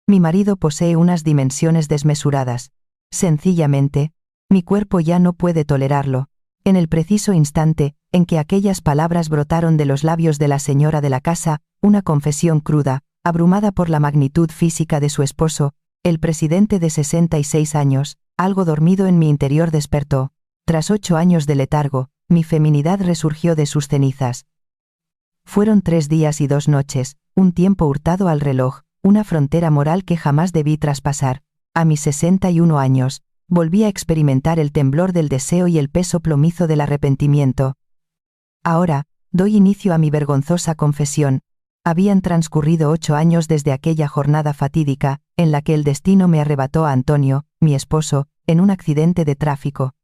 Mi marido posee unas dimensiones desmesuradas. Sencillamente, mi cuerpo ya no puede tolerarlo. En el preciso instante en que aquellas palabras brotaron de los labios de la señora de la casa, una confesión cruda, abrumada por la magnitud física de su esposo, el presidente de 66 años, algo dormido en mi interior despertó. Tras 8 años de letargo, mi feminidad resurgió de sus cenizas. Fueron 3 días y 2 noches, un tiempo hurtado al reloj, una frontera moral que jamás debí traspasar. A mis 61 años, volví a experimentar el temblor del deseo y el peso plomizo del arrepentimiento. Ahora, doy inicio a mi vergonzosa confesión. Habían transcurrido 8 años desde aquella jornada fatídica, en la que el destino me arrebató a Antonio, mi esposo, en un accidente de tráfico.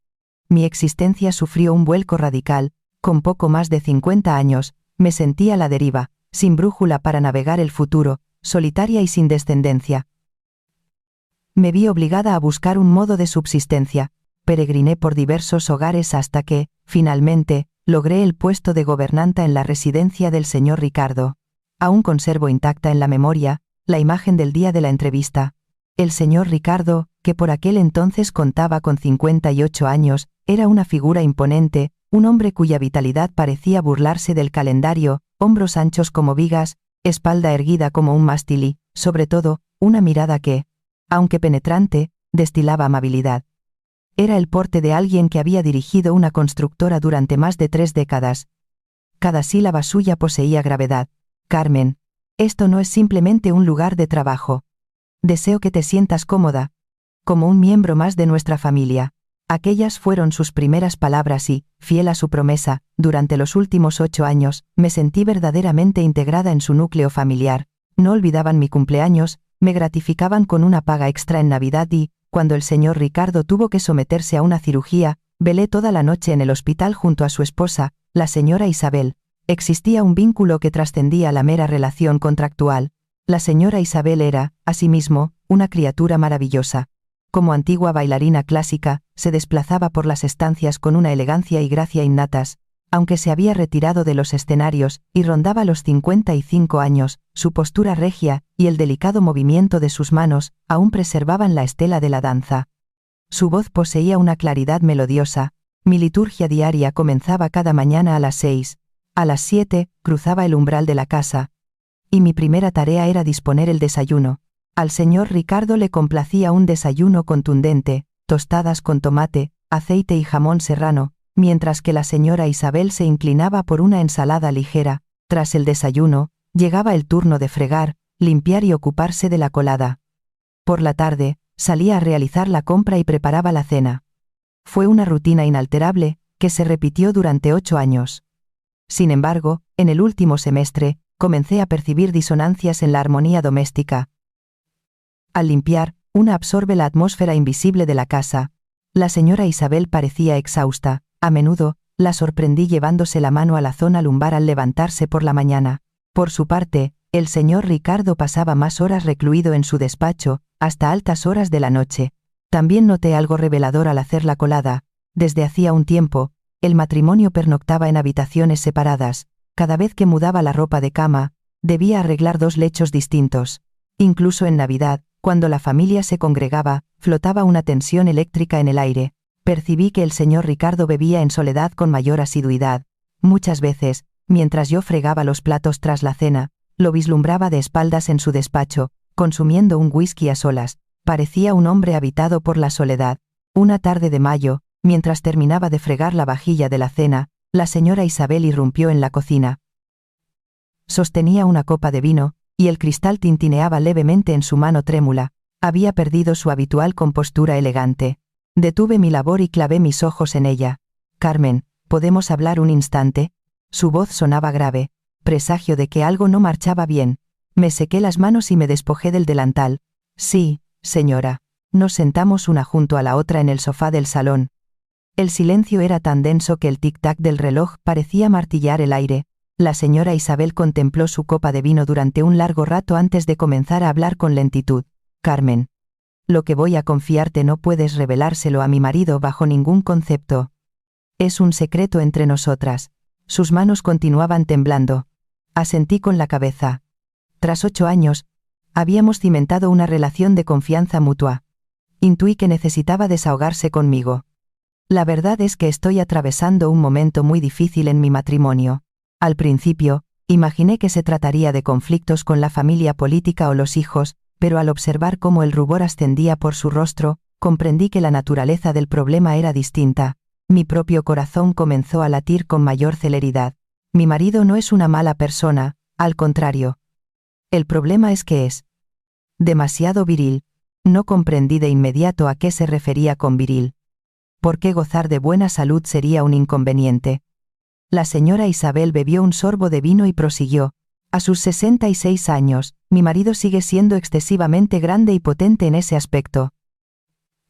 Mi existencia sufrió un vuelco radical. Con poco más de 50 años, me sentí a la deriva, sin brújula para navegar el futuro, solitaria y sin descendencia. Me vi obligada a buscar un modo de subsistencia. Peregriné por diversos hogares hasta que, finalmente, logré el puesto de gobernanta en la residencia del señor Ricardo. Aún conservo intacta en la memoria la imagen del día de la entrevista. El señor Ricardo, que por aquel entonces contaba con 58 años, era una figura imponente, un hombre cuya vitalidad parecía burlarse del calendario, hombros anchos como vigas, espalda erguida como un mástil y, sobre todo, una mirada que, aunque penetrante, destilaba amabilidad. Era el porte de alguien que había dirigido una constructora durante más de 3 décadas. Cada sílaba suya poseía gravedad. Carmen, esto no es simplemente un lugar de trabajo. Deseo que te sientas cómoda, como un miembro más de nuestra familia. Aquellas fueron sus primeras palabras y, fiel a su promesa, durante los últimos 8 años, me sentí verdaderamente integrada en su núcleo familiar. No olvidaban mi cumpleaños, me gratificaban con una paga extra en Navidad y, cuando el señor Ricardo tuvo que someterse a una cirugía, velé toda la noche en el hospital junto a su esposa, la señora Isabel. Existía un vínculo que trascendía la mera relación contractual. La señora Isabel era, asimismo, una criatura maravillosa. Como antigua bailarina clásica, se desplazaba por las estancias con una elegancia y gracia innatas. Aunque se había retirado de los escenarios y rondaba los 55 años, su postura regia y el delicado movimiento de sus manos aún preservaban la estela de la danza. Su voz poseía una claridad melodiosa. Mi liturgia diaria comenzaba cada mañana a las 6. A las 7, cruzaba el umbral de la casa. Y mi primera tarea era disponer el desayuno. Al señor Ricardo le complacía un desayuno contundente, tostadas con tomate, aceite y jamón serrano, mientras que la señora Isabel se inclinaba por una ensalada ligera. Tras el desayuno, llegaba el turno de fregar, limpiar y ocuparse de la colada. Por la tarde, salía a realizar la compra y preparaba la cena. Fue una rutina inalterable, que se repitió durante 8 años. Sin embargo, en el último semestre, comencé a percibir disonancias en la armonía doméstica. Al limpiar, una absorbe la atmósfera invisible de la casa. La señora Isabel parecía exhausta. A menudo, la sorprendí llevándose la mano a la zona lumbar al levantarse por la mañana. Por su parte, el señor Ricardo pasaba más horas recluido en su despacho, hasta altas horas de la noche. También noté algo revelador al hacer la colada. Desde hacía un tiempo, el matrimonio pernoctaba en habitaciones separadas. Cada vez que mudaba la ropa de cama, debía arreglar 2 lechos distintos. Incluso en Navidad, cuando la familia se congregaba, flotaba una tensión eléctrica en el aire. Percibí que el señor Ricardo bebía en soledad con mayor asiduidad. Muchas veces, mientras yo fregaba los platos tras la cena, lo vislumbraba de espaldas en su despacho, consumiendo un whisky a solas. Parecía un hombre habitado por la soledad. Una tarde de mayo, mientras terminaba de fregar la vajilla de la cena, la señora Isabel irrumpió en la cocina. Sostenía una copa de vino, y el cristal tintineaba levemente en su mano trémula. Había perdido su habitual compostura elegante. Detuve mi labor y clavé mis ojos en ella. Carmen, ¿podemos hablar un instante? Su voz sonaba grave, presagio de que algo no marchaba bien. Me sequé las manos y me despojé del delantal. Sí, señora. Nos sentamos una junto a la otra en el sofá del salón. El silencio era tan denso que el tic-tac del reloj parecía martillar el aire. La señora Isabel contempló su copa de vino durante un largo rato antes de comenzar a hablar con lentitud. Carmen, lo que voy a confiarte no puedes revelárselo a mi marido bajo ningún concepto. Es un secreto entre nosotras. Sus manos continuaban temblando. Asentí con la cabeza. Tras 8 años, Habíamos cimentado una relación de confianza mutua. Intuí que necesitaba desahogarse conmigo. La verdad es que estoy atravesando un momento muy difícil en mi matrimonio. Al principio, imaginé que se trataría de conflictos con la familia política o los hijos, pero al observar cómo el rubor ascendía por su rostro, comprendí que la naturaleza del problema era distinta. Mi propio corazón comenzó a latir con mayor celeridad. Mi marido no es una mala persona, al contrario. El problema es que es demasiado viril. No comprendí de inmediato a qué se refería con viril. ¿Por qué gozar de buena salud sería un inconveniente? La señora Isabel bebió un sorbo de vino y prosiguió. A sus 66 años, mi marido sigue siendo excesivamente grande y potente en ese aspecto.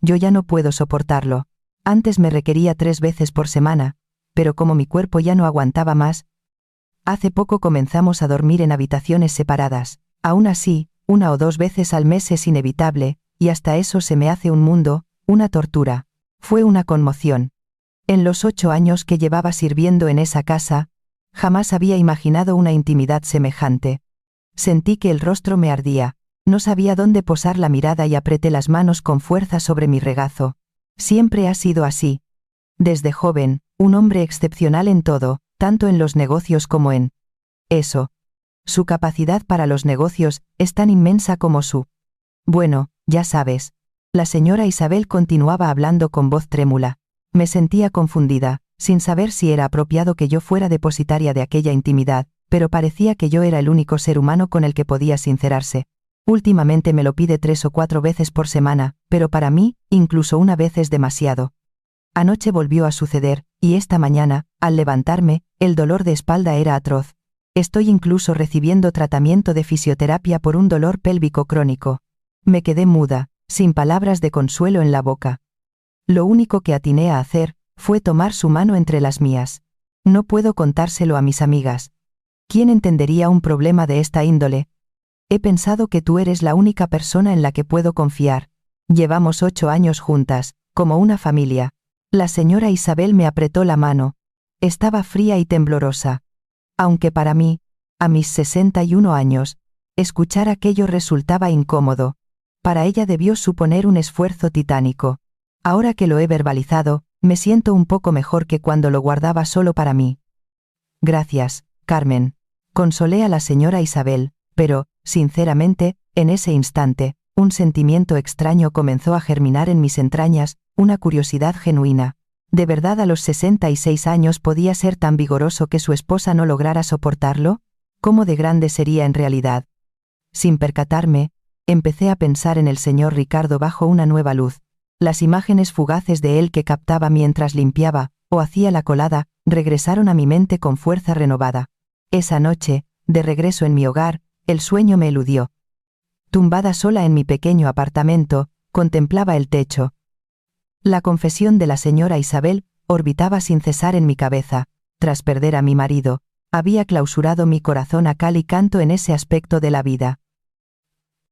Yo ya no puedo soportarlo. Antes me requería 3 veces por semana, pero como mi cuerpo ya no aguantaba más, hace poco comenzamos a dormir en habitaciones separadas. Aún así, 1 o 2 veces al mes es inevitable, y hasta eso se me hace un mundo, una tortura. Fue una conmoción. En los 8 años que llevaba sirviendo en esa casa, jamás había imaginado una intimidad semejante. Sentí que el rostro me ardía, no sabía dónde posar la mirada y apreté las manos con fuerza sobre mi regazo. Siempre ha sido así. Desde joven, un hombre excepcional en todo, tanto en los negocios como en eso. Su capacidad para los negocios es tan inmensa como su. Bueno, ya sabes. La señora Isabel continuaba hablando con voz trémula. Me sentía confundida, sin saber si era apropiado que yo fuera depositaria de aquella intimidad, pero parecía que yo era el único ser humano con el que podía sincerarse. Últimamente me lo pide 3 o 4 veces por semana, pero para mí, incluso una vez es demasiado. Anoche volvió a suceder, y esta mañana, al levantarme, el dolor de espalda era atroz. Estoy incluso recibiendo tratamiento de fisioterapia por un dolor pélvico crónico. Me quedé muda, sin palabras de consuelo en la boca. Lo único que atiné a hacer, fue tomar su mano entre las mías. No puedo contárselo a mis amigas. ¿Quién entendería un problema de esta índole? He pensado que tú eres la única persona en la que puedo confiar. Llevamos 8 años juntas, como una familia. La señora Isabel me apretó la mano. Estaba fría y temblorosa. Aunque para mí, a mis 61 años, escuchar aquello resultaba incómodo. Para ella debió suponer un esfuerzo titánico. Ahora que lo he verbalizado, me siento un poco mejor que cuando lo guardaba solo para mí. Gracias, Carmen. Consolé a la señora Isabel, pero, sinceramente, en ese instante, un sentimiento extraño comenzó a germinar en mis entrañas, una curiosidad genuina. ¿De verdad a los 66 años podía ser tan vigoroso que su esposa no lograra soportarlo? ¿Cómo de grande sería en realidad? Sin percatarme, empecé a pensar en el señor Ricardo bajo una nueva luz. Las imágenes fugaces de él que captaba mientras limpiaba, o hacía la colada, regresaron a mi mente con fuerza renovada. Esa noche, de regreso en mi hogar, el sueño me eludió. Tumbada sola en mi pequeño apartamento, contemplaba el techo. La confesión de la señora Isabel orbitaba sin cesar en mi cabeza. Tras perder a mi marido, había clausurado mi corazón a cal y canto en ese aspecto de la vida.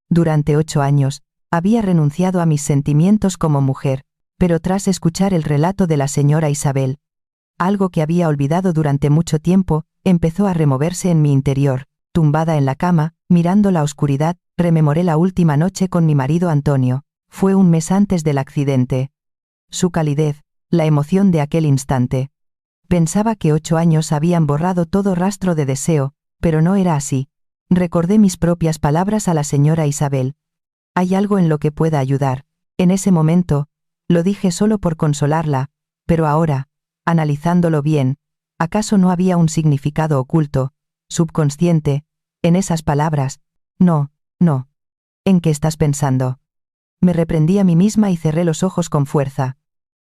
Durante 8 años, había renunciado a mis sentimientos como mujer, pero tras escuchar el relato de la señora Isabel, algo que había olvidado durante mucho tiempo, empezó a removerse en mi interior. Tumbada en la cama, mirando la oscuridad, rememoré la última noche con mi marido Antonio. Fue un mes antes del accidente. Su calidez, la emoción de aquel instante. Pensaba que 8 años habían borrado todo rastro de deseo, pero no era así. Recordé mis propias palabras a la señora Isabel. Hay algo en lo que pueda ayudar. En ese momento, lo dije solo por consolarla, pero ahora, analizándolo bien, ¿acaso no había un significado oculto, subconsciente, en esas palabras? No, no. ¿En qué estás pensando? Me reprendí a mí misma y cerré los ojos con fuerza.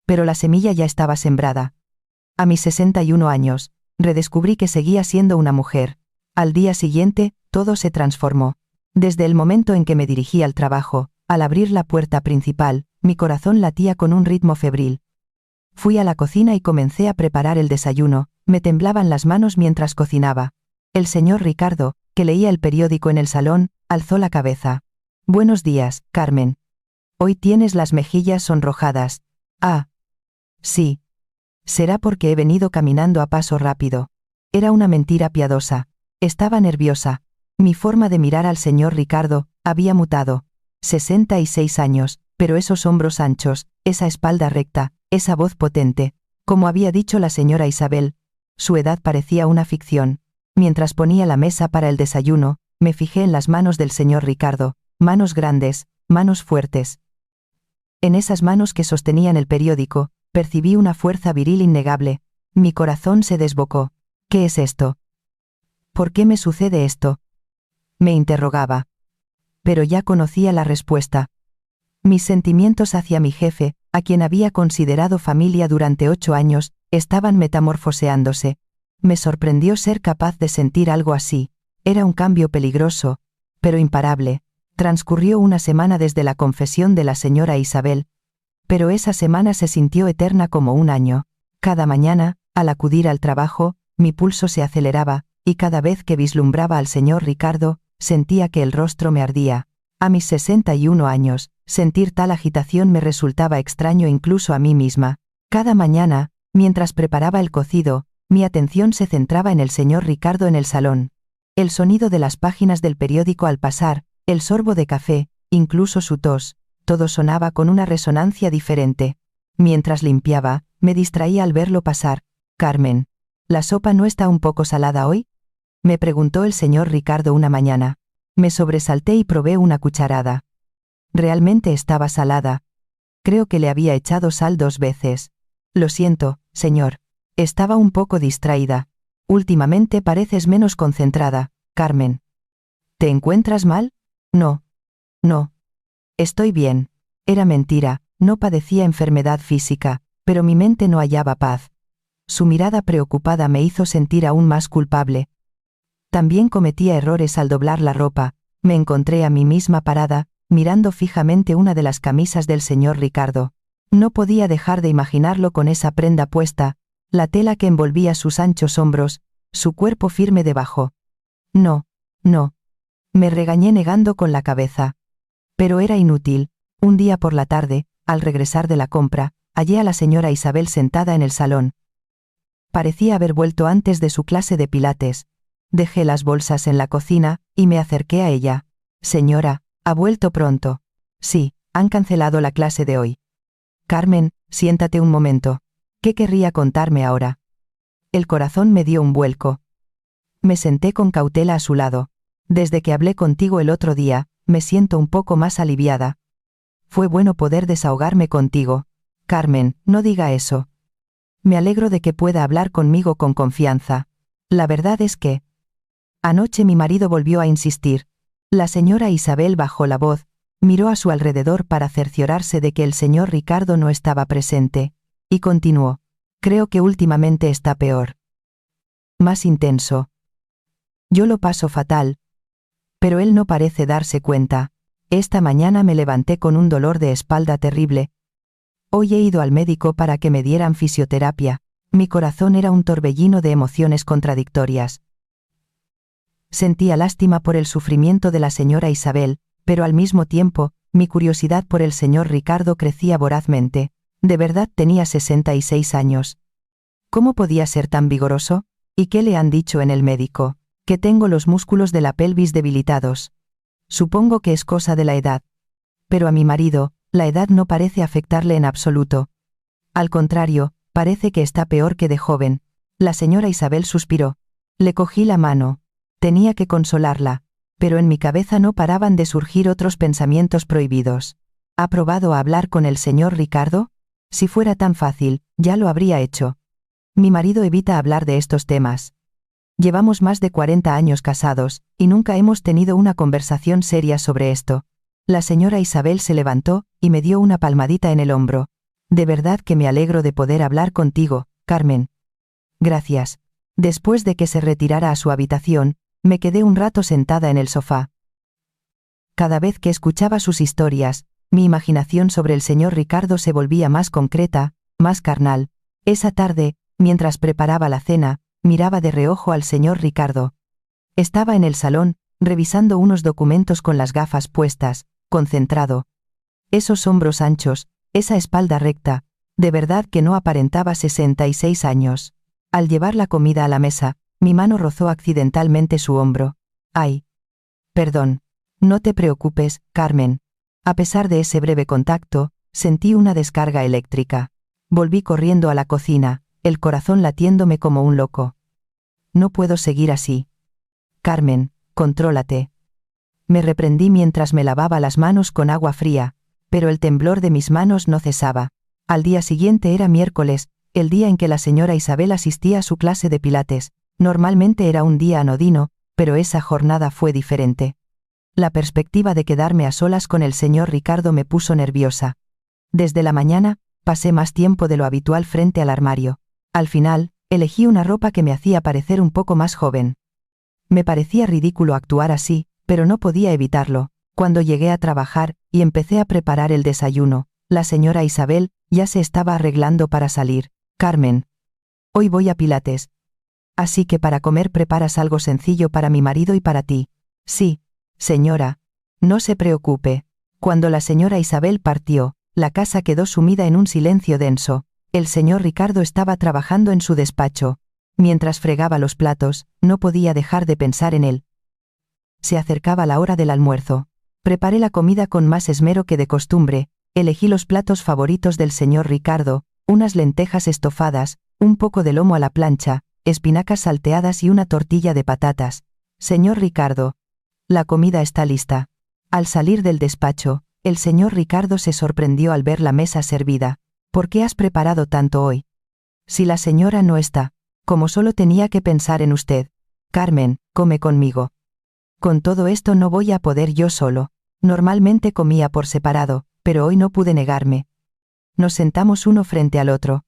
Pero la semilla ya estaba sembrada. A mis 61 años, redescubrí que seguía siendo una mujer. Al día siguiente, todo se transformó. Desde el momento en que me dirigí al trabajo, al abrir la puerta principal, mi corazón latía con un ritmo febril. Fui a la cocina y comencé a preparar el desayuno, me temblaban las manos mientras cocinaba. El señor Ricardo, que leía el periódico en el salón, alzó la cabeza. Buenos días, Carmen. Hoy tienes las mejillas sonrojadas. Ah. Sí. Será porque he venido caminando a paso rápido. Era una mentira piadosa. Estaba nerviosa. Mi forma de mirar al señor Ricardo había mutado. 66 años, pero esos hombros anchos, esa espalda recta, esa voz potente. Como había dicho la señora Isabel, su edad parecía una ficción. Mientras ponía la mesa para el desayuno, me fijé en las manos del señor Ricardo, manos grandes, manos fuertes. En esas manos que sostenían el periódico, percibí una fuerza viril innegable. Mi corazón se desbocó. ¿Qué es esto? ¿Por qué me sucede esto? Me interrogaba. Pero ya conocía la respuesta. Mis sentimientos hacia mi jefe, a quien había considerado familia durante 8 años, estaban metamorfoseándose. Me sorprendió ser capaz de sentir algo así. Era un cambio peligroso, pero imparable. Transcurrió una semana desde la confesión de la señora Isabel, pero esa semana se sintió eterna como un año. Cada mañana, al acudir al trabajo, mi pulso se aceleraba, y cada vez que vislumbraba al señor Ricardo, sentía que el rostro me ardía. A mis 61 años, sentir tal agitación me resultaba extraño incluso a mí misma. Cada mañana, mientras preparaba el cocido, mi atención se centraba en el señor Ricardo en el salón. El sonido de las páginas del periódico al pasar, el sorbo de café, incluso su tos, todo sonaba con una resonancia diferente. Mientras limpiaba, me distraía al verlo pasar. «Carmen, ¿la sopa no está un poco salada hoy?», me preguntó el señor Ricardo una mañana. Me sobresalté y probé una cucharada. Realmente estaba salada. Creo que le había echado sal 2 veces. «Lo siento, señor. Estaba un poco distraída. Últimamente pareces menos concentrada, Carmen». «¿Te encuentras mal?». «No. No. Estoy bien». Era mentira, no padecía enfermedad física, pero mi mente no hallaba paz. Su mirada preocupada me hizo sentir aún más culpable. También cometía errores al doblar la ropa. Me encontré a mí misma parada, mirando fijamente una de las camisas del señor Ricardo. No podía dejar de imaginarlo con esa prenda puesta, la tela que envolvía sus anchos hombros, su cuerpo firme debajo. «No, no». Me regañé negando con la cabeza. Pero era inútil. Un día por la tarde, al regresar de la compra, hallé a la señora Isabel sentada en el salón. Parecía haber vuelto antes de su clase de pilates. Dejé las bolsas en la cocina, y me acerqué a ella. «Señora, ¿ha vuelto pronto?». «Sí, han cancelado la clase de hoy». «Carmen, siéntate un momento. ¿Qué querría contarme ahora?». El corazón me dio un vuelco. Me senté con cautela a su lado. «Desde que hablé contigo el otro día, me siento un poco más aliviada. Fue bueno poder desahogarme contigo». «Carmen, no diga eso. Me alegro de que pueda hablar conmigo con confianza. La verdad es que…». Anoche mi marido volvió a insistir. La señora Isabel bajó la voz, miró a su alrededor para cerciorarse de que el señor Ricardo no estaba presente, y continuó. «Creo que últimamente está peor. Más intenso. Yo lo paso fatal. Pero él no parece darse cuenta. Esta mañana me levanté con un dolor de espalda terrible. Hoy he ido al médico para que me dieran fisioterapia». Mi corazón era un torbellino de emociones contradictorias. Sentía lástima por el sufrimiento de la señora Isabel, pero al mismo tiempo, mi curiosidad por el señor Ricardo crecía vorazmente. De verdad tenía 66 años. ¿Cómo podía ser tan vigoroso? ¿Y qué le han dicho en el médico? Que tengo los músculos de la pelvis debilitados. Supongo que es cosa de la edad. Pero a mi marido, la edad no parece afectarle en absoluto. Al contrario, parece que está peor que de joven. La señora Isabel suspiró. Le cogí la mano. Tenía que consolarla, pero en mi cabeza no paraban de surgir otros pensamientos prohibidos. ¿Ha probado a hablar con el señor Ricardo? Si fuera tan fácil, ya lo habría hecho. Mi marido evita hablar de estos temas. Llevamos más de 40 años casados, y nunca hemos tenido una conversación seria sobre esto. La señora Isabel se levantó, y me dio una palmadita en el hombro. «De verdad que me alegro de poder hablar contigo, Carmen». «Gracias». Después de que se retirara a su habitación, me quedé un rato sentada en el sofá. Cada vez que escuchaba sus historias, mi imaginación sobre el señor Ricardo se volvía más concreta, más carnal. Esa tarde, mientras preparaba la cena, miraba de reojo al señor Ricardo. Estaba en el salón, revisando unos documentos con las gafas puestas, concentrado. Esos hombros anchos, esa espalda recta, de verdad que no aparentaba 66 años. Al llevar la comida a la mesa, mi mano rozó accidentalmente su hombro. «Ay». Perdón. No te preocupes, Carmen. A pesar de ese breve contacto, sentí una descarga eléctrica. Volví corriendo a la cocina, el corazón latiéndome como un loco. No puedo seguir así. Carmen, contrólate. Me reprendí mientras me lavaba las manos con agua fría, pero el temblor de mis manos no cesaba. Al día siguiente era miércoles, el día en que la señora Isabel asistía a su clase de pilates. Normalmente era un día anodino, pero esa jornada fue diferente. La perspectiva de quedarme a solas con el señor Ricardo me puso nerviosa. Desde la mañana, pasé más tiempo de lo habitual frente al armario. Al final, elegí una ropa que me hacía parecer un poco más joven. Me parecía ridículo actuar así, pero no podía evitarlo. Cuando llegué a trabajar, y empecé a preparar el desayuno, la señora Isabel ya se estaba arreglando para salir. Carmen. Hoy voy a Pilates. Así que para comer preparas algo sencillo para mi marido y para ti. Sí, señora. No se preocupe. Cuando la señora Isabel partió, la casa quedó sumida en un silencio denso. El señor Ricardo estaba trabajando en su despacho. Mientras fregaba los platos, no podía dejar de pensar en él. Se acercaba la hora del almuerzo. Preparé la comida con más esmero que de costumbre, elegí los platos favoritos del señor Ricardo, unas lentejas estofadas, un poco de lomo a la plancha, espinacas salteadas y una tortilla de patatas. Señor Ricardo. La comida está lista. Al salir del despacho, el señor Ricardo se sorprendió al ver la mesa servida. ¿Por qué has preparado tanto hoy? Si la señora no está, como solo tenía que pensar en usted. Carmen, come conmigo. Con todo esto no voy a poder yo solo. Normalmente comía por separado, pero hoy no pude negarme. Nos sentamos uno frente al otro.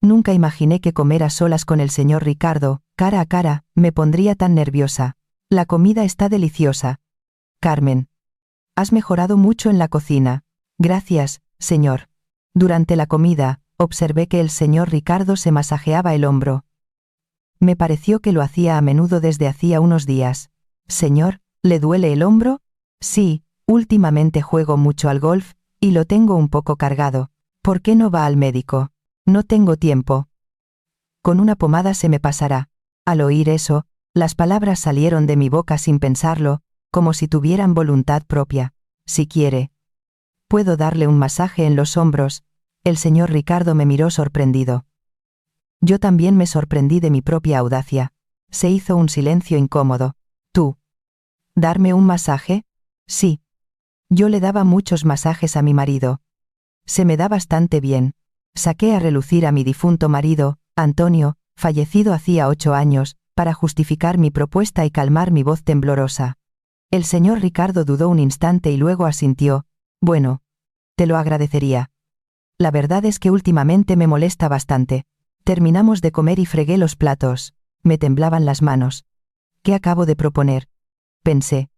Nunca imaginé que comer a solas con el señor Ricardo, cara a cara, me pondría tan nerviosa. La comida está deliciosa. Carmen. Has mejorado mucho en la cocina. Gracias, señor. Durante la comida, observé que el señor Ricardo se masajeaba el hombro. Me pareció que lo hacía a menudo desde hacía unos días. Señor, ¿le duele el hombro? Sí, últimamente juego mucho al golf, y lo tengo un poco cargado. ¿Por qué no va al médico? No tengo tiempo. Con una pomada se me pasará. Al oír eso, las palabras salieron de mi boca sin pensarlo, como si tuvieran voluntad propia. Si quiere. ¿Puedo darle un masaje en los hombros? El señor Ricardo me miró sorprendido. Yo también me sorprendí de mi propia audacia. Se hizo un silencio incómodo. ¿Tú? ¿Darme un masaje? Sí. Yo le daba muchos masajes a mi marido. Se me da bastante bien. Saqué a relucir a mi difunto marido, Antonio, fallecido hacía 8 años, para justificar mi propuesta y calmar mi voz temblorosa. El señor Ricardo dudó un instante y luego asintió. Bueno. Te lo agradecería. La verdad es que últimamente me molesta bastante. Terminamos de comer y fregué los platos. Me temblaban las manos. ¿Qué acabo de proponer? Pensé.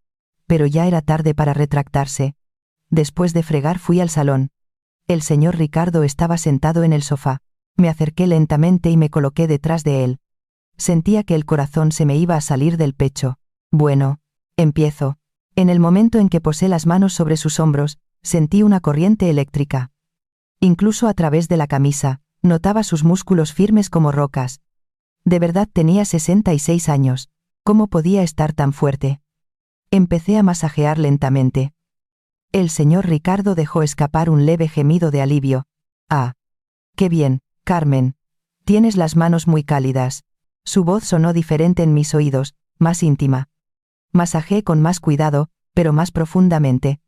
Pero ya era tarde para retractarse. Después de fregar fui al salón. El señor Ricardo estaba sentado en el sofá. Me acerqué lentamente y me coloqué detrás de él. Sentía que el corazón se me iba a salir del pecho. Bueno, empiezo. En el momento en que posé las manos sobre sus hombros, sentí una corriente eléctrica. Incluso a través de la camisa, notaba sus músculos firmes como rocas. De verdad tenía 66 años. ¿Cómo podía estar tan fuerte? Empecé a masajear lentamente. El señor Ricardo dejó escapar un leve gemido de alivio. Ah. Qué bien, Carmen. Tienes las manos muy cálidas. Su voz sonó diferente en mis oídos, más íntima. Masajeé con más cuidado, pero más profundamente.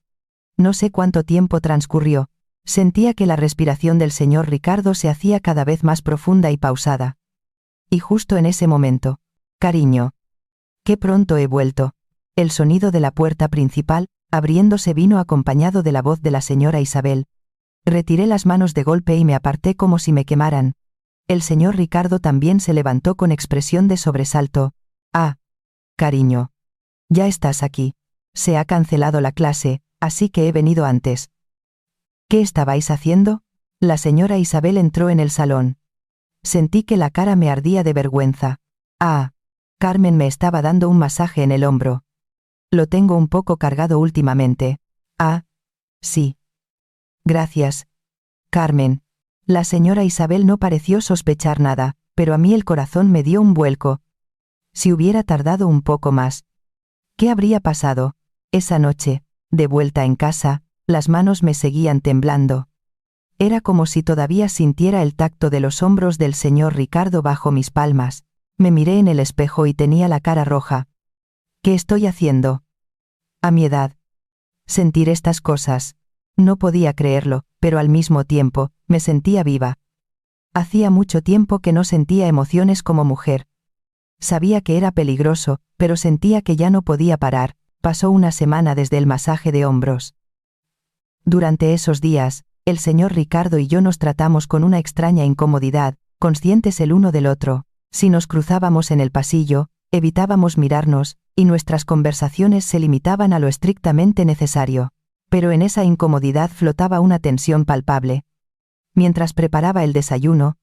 No sé cuánto tiempo transcurrió. Sentía que la respiración del señor Ricardo se hacía cada vez más profunda y pausada. Y justo en ese momento. Cariño. Qué pronto he vuelto. El sonido de la puerta principal, abriéndose vino acompañado de la voz de la señora Isabel. Retiré las manos de golpe y me aparté como si me quemaran. El señor Ricardo también se levantó con expresión de sobresalto. Ah. Cariño. Ya estás aquí. Se ha cancelado la clase, así que he venido antes. ¿Qué estabais haciendo? La señora Isabel entró en el salón. Sentí que la cara me ardía de vergüenza. Ah. Carmen me estaba dando un masaje en el hombro. Lo tengo un poco cargado últimamente. Ah. Sí. Gracias. Carmen. La señora Isabel no pareció sospechar nada, pero a mí el corazón me dio un vuelco. Si hubiera tardado un poco más. ¿Qué habría pasado? Esa noche, de vuelta en casa, las manos me seguían temblando. Era como si todavía sintiera el tacto de los hombros del señor Ricardo bajo mis palmas. Me miré en el espejo y tenía la cara roja. ¿Qué estoy haciendo? A mi edad. Sentir estas cosas. No podía creerlo, pero al mismo tiempo, me sentía viva. Hacía mucho tiempo que no sentía emociones como mujer. Sabía que era peligroso, pero sentía que ya no podía parar. Pasó una semana desde el masaje de hombros. Durante esos días, el señor Ricardo y yo nos tratamos con una extraña incomodidad, conscientes el uno del otro. Si nos cruzábamos en el pasillo, evitábamos mirarnos, y nuestras conversaciones se limitaban a lo estrictamente necesario. Pero en esa incomodidad flotaba una tensión palpable. Mientras preparaba el desayuno,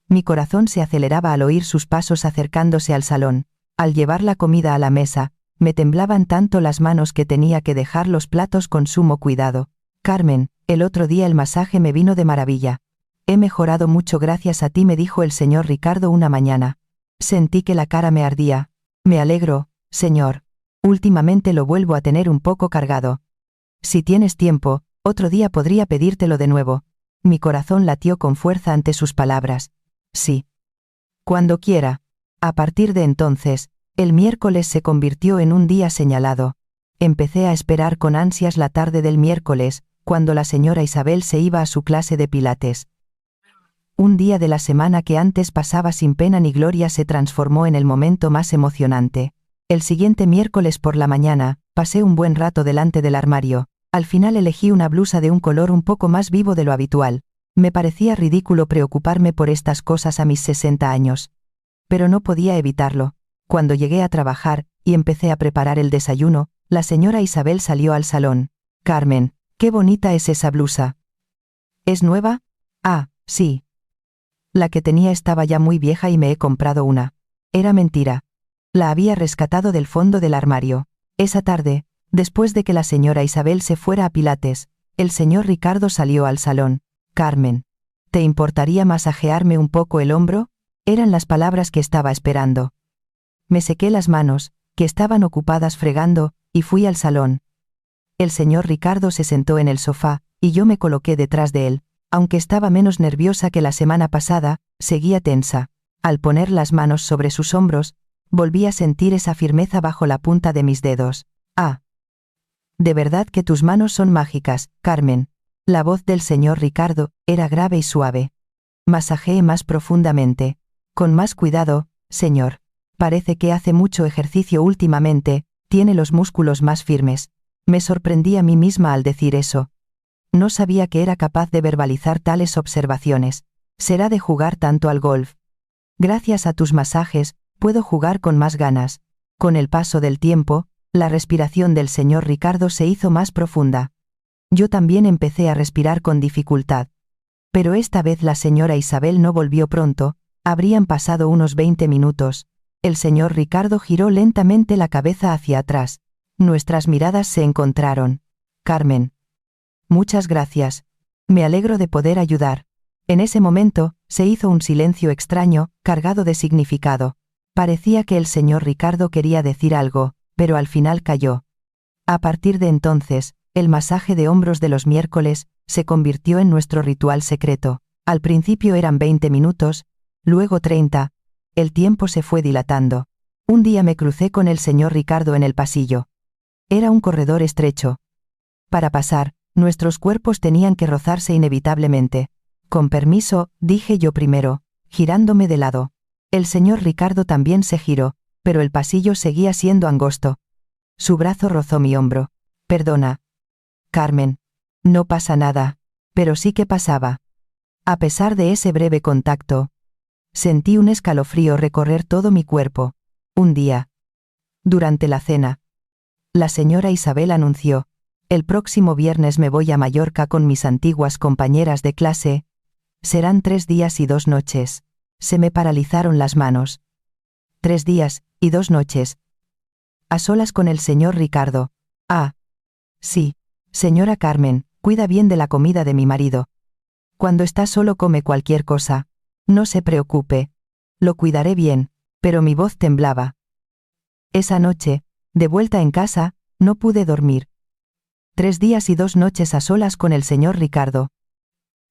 mi corazón se aceleraba al oír sus pasos acercándose al salón. Al llevar la comida a la mesa, me temblaban tanto las manos que tenía que dejar los platos con sumo cuidado. Carmen, el otro día el masaje me vino de maravilla. He mejorado mucho gracias a ti, me dijo el señor Ricardo una mañana. Sentí que la cara me ardía. Me alegro, señor. Últimamente lo vuelvo a tener un poco cargado. Si tienes tiempo, otro día podría pedírtelo de nuevo. Mi corazón latió con fuerza ante sus palabras. Sí. Cuando quiera. A partir de entonces, el miércoles se convirtió en un día señalado. Empecé a esperar con ansias la tarde del miércoles, cuando la señora Isabel se iba a su clase de pilates. Un día de la semana que antes pasaba sin pena ni gloria se transformó en el momento más emocionante. El siguiente miércoles por la mañana, pasé un buen rato delante del armario. Al final elegí una blusa de un color un poco más vivo de lo habitual. Me parecía ridículo preocuparme por estas cosas a mis 60 años. Pero no podía evitarlo. Cuando llegué a trabajar, y empecé a preparar el desayuno, la señora Isabel salió al salón. Carmen, qué bonita es esa blusa. ¿Es nueva? Ah, sí. La que tenía estaba ya muy vieja y me he comprado una. Era mentira. La había rescatado del fondo del armario. Esa tarde, después de que la señora Isabel se fuera a Pilates, el señor Ricardo salió al salón. Carmen, ¿te importaría masajearme un poco el hombro? Eran las palabras que estaba esperando. Me sequé las manos, que estaban ocupadas fregando, y fui al salón. El señor Ricardo se sentó en el sofá, y yo me coloqué detrás de él. Aunque estaba menos nerviosa que la semana pasada, seguía tensa. Al poner las manos sobre sus hombros, volví a sentir esa firmeza bajo la punta de mis dedos. Ah. De verdad que tus manos son mágicas, Carmen. La voz del señor Ricardo era grave y suave. Masajeé más profundamente. Con más cuidado, señor. Parece que hace mucho ejercicio últimamente, tiene los músculos más firmes. Me sorprendí a mí misma al decir eso. No sabía que era capaz de verbalizar tales observaciones. Será de jugar tanto al golf. Gracias a tus masajes, puedo jugar con más ganas. Con el paso del tiempo, la respiración del señor Ricardo se hizo más profunda. Yo también empecé a respirar con dificultad. Pero esta vez la señora Isabel no volvió pronto, habrían pasado unos 20 minutos. El señor Ricardo giró lentamente la cabeza hacia atrás. Nuestras miradas se encontraron. Carmen. Muchas gracias. Me alegro de poder ayudar. En ese momento, se hizo un silencio extraño, cargado de significado. Parecía que el señor Ricardo quería decir algo, pero al final calló. A partir de entonces, el masaje de hombros de los miércoles se convirtió en nuestro ritual secreto. Al principio eran 20 minutos, luego 30. El tiempo se fue dilatando. Un día me crucé con el señor Ricardo en el pasillo. Era un corredor estrecho. Para pasar, nuestros cuerpos tenían que rozarse inevitablemente. Con permiso, dije yo primero, girándome de lado. El señor Ricardo también se giró, pero el pasillo seguía siendo angosto. Su brazo rozó mi hombro. Perdona. Carmen. No pasa nada. Pero sí que pasaba. A pesar de ese breve contacto, sentí un escalofrío recorrer todo mi cuerpo. Un día. Durante la cena. La señora Isabel anunció. El próximo viernes me voy a Mallorca con mis antiguas compañeras de clase. Serán 3 días y 2 noches. Se me paralizaron las manos. 3 días y 2 noches. A solas con el señor Ricardo. Ah. Sí. Señora Carmen, cuida bien de la comida de mi marido. Cuando está solo come cualquier cosa. No se preocupe. Lo cuidaré bien. Pero mi voz temblaba. Esa noche, de vuelta en casa, No pude dormir. 3 días y 2 noches a solas con el señor Ricardo.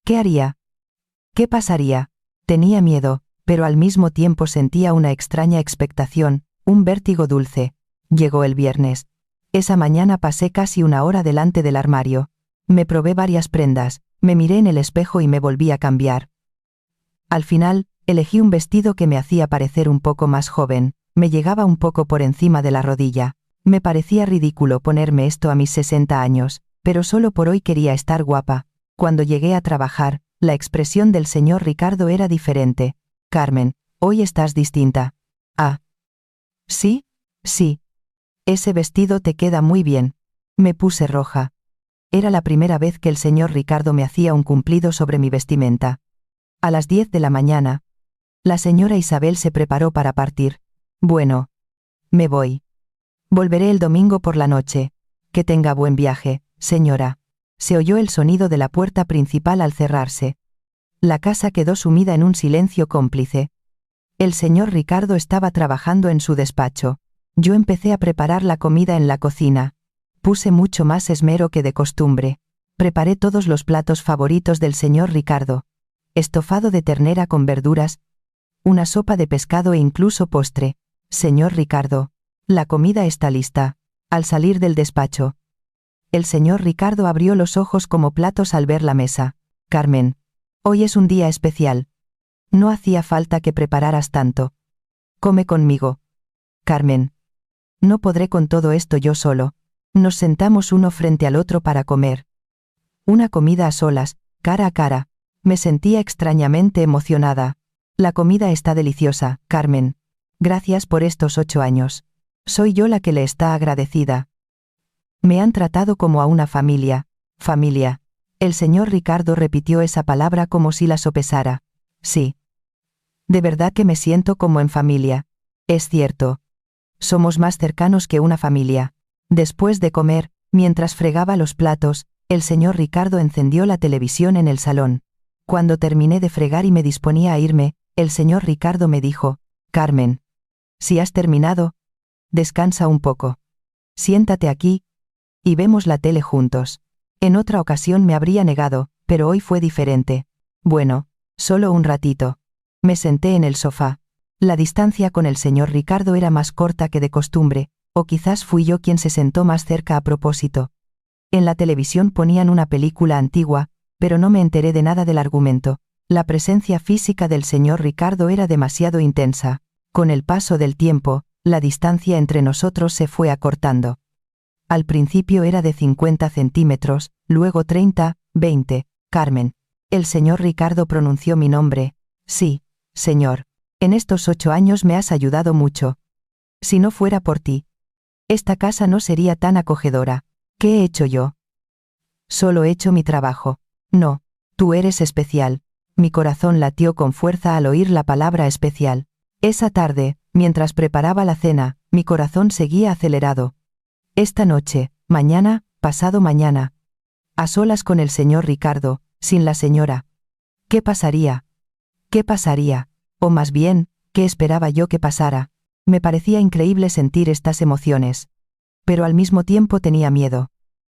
¿Qué haría? ¿Qué pasaría? Tenía miedo, pero al mismo tiempo sentía una extraña expectación, un vértigo dulce. Llegó el viernes. Esa mañana pasé casi 1 hora delante del armario. Me probé varias prendas, me miré en el espejo y me volví a cambiar. Al final, elegí un vestido que me hacía parecer un poco más joven, me llegaba un poco por encima de la rodilla. Me parecía ridículo ponerme esto a mis 60 años, pero solo por hoy quería estar guapa. Cuando llegué a trabajar, la expresión del señor Ricardo era diferente. Carmen, hoy estás distinta. Ah. ¿Sí? Sí. Ese vestido te queda muy bien. Me puse roja. Era la primera vez que el señor Ricardo me hacía un cumplido sobre mi vestimenta. A las 10 de la mañana, la señora Isabel se preparó para partir. Bueno. Me voy. Volveré el domingo por la noche. Que tenga buen viaje, señora. Se oyó el sonido de la puerta principal al cerrarse. La casa quedó sumida en un silencio cómplice. El señor Ricardo estaba trabajando en su despacho. Yo empecé a preparar la comida en la cocina. Puse mucho más esmero que de costumbre. Preparé todos los platos favoritos del señor Ricardo. Estofado de ternera con verduras, una sopa de pescado e incluso postre. Señor Ricardo, la comida está lista. Al salir del despacho, el señor Ricardo abrió los ojos como platos al ver la mesa. Carmen, hoy es un día especial. No hacía falta que prepararas tanto. Come conmigo. Carmen, no podré con todo esto yo solo. Nos sentamos uno frente al otro para comer. Una comida a solas, cara a cara. Me sentía extrañamente emocionada. La comida está deliciosa, Carmen. Gracias por estos 8 años. Soy yo la que le está agradecida. Me han tratado como a una familia. Familia. El señor Ricardo repitió esa palabra como si la sopesara. Sí. De verdad que me siento como en familia. Es cierto. Somos más cercanos que una familia. Después de comer, mientras fregaba los platos, el señor Ricardo encendió la televisión en el salón. Cuando terminé de fregar y me disponía a irme, el señor Ricardo me dijo: Carmen, si has terminado, descansa un poco. Siéntate aquí y vemos la tele juntos. En otra ocasión me habría negado, pero hoy fue diferente. Bueno, solo un ratito. Me senté en el sofá. La distancia con el señor Ricardo era más corta que de costumbre, o quizás fui yo quien se sentó más cerca a propósito. En la televisión ponían una película antigua, pero no me enteré de nada del argumento. La presencia física del señor Ricardo era demasiado intensa. Con el paso del tiempo, la distancia entre nosotros se fue acortando. Al principio era de 50 centímetros, luego 30, 20. Carmen. El señor Ricardo pronunció mi nombre. Sí, señor. En estos 8 años me has ayudado mucho. Si no fuera por ti, esta casa no sería tan acogedora. ¿Qué he hecho yo? Solo he hecho mi trabajo. No, tú eres especial. Mi corazón latió con fuerza al oír la palabra especial. Esa tarde, mientras preparaba la cena, mi corazón seguía acelerado. Esta noche, mañana, pasado mañana. A solas con el señor Ricardo, sin la señora. ¿Qué pasaría? ¿Qué pasaría? O más bien, ¿qué esperaba yo que pasara? Me parecía increíble sentir estas emociones. Pero al mismo tiempo tenía miedo.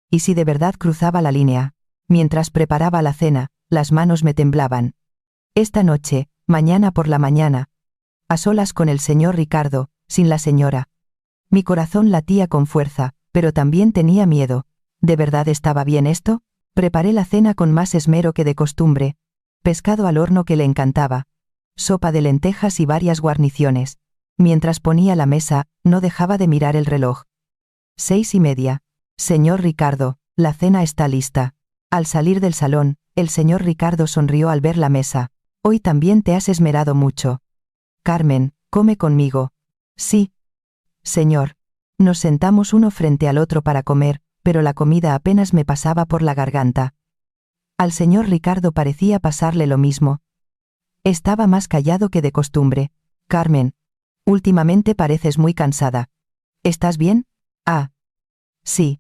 ¿Y si de verdad cruzaba la línea? Mientras preparaba la cena, las manos me temblaban. Esta noche, mañana por la mañana. A solas con el señor Ricardo, sin la señora. Mi corazón latía con fuerza, pero también tenía miedo. ¿De verdad estaba bien esto? Preparé la cena con más esmero que de costumbre. Pescado al horno que le encantaba. Sopa de lentejas y varias guarniciones. Mientras ponía la mesa, no dejaba de mirar el reloj. 6:30. Señor Ricardo, la cena está lista. Al salir del salón, el señor Ricardo sonrió al ver la mesa. Hoy también te has esmerado mucho. Carmen, come conmigo. Sí. Señor. Nos sentamos uno frente al otro para comer, pero la comida apenas me pasaba por la garganta. Al señor Ricardo parecía pasarle lo mismo. Estaba más callado que de costumbre. Carmen, últimamente pareces muy cansada. ¿Estás bien? Ah. Sí.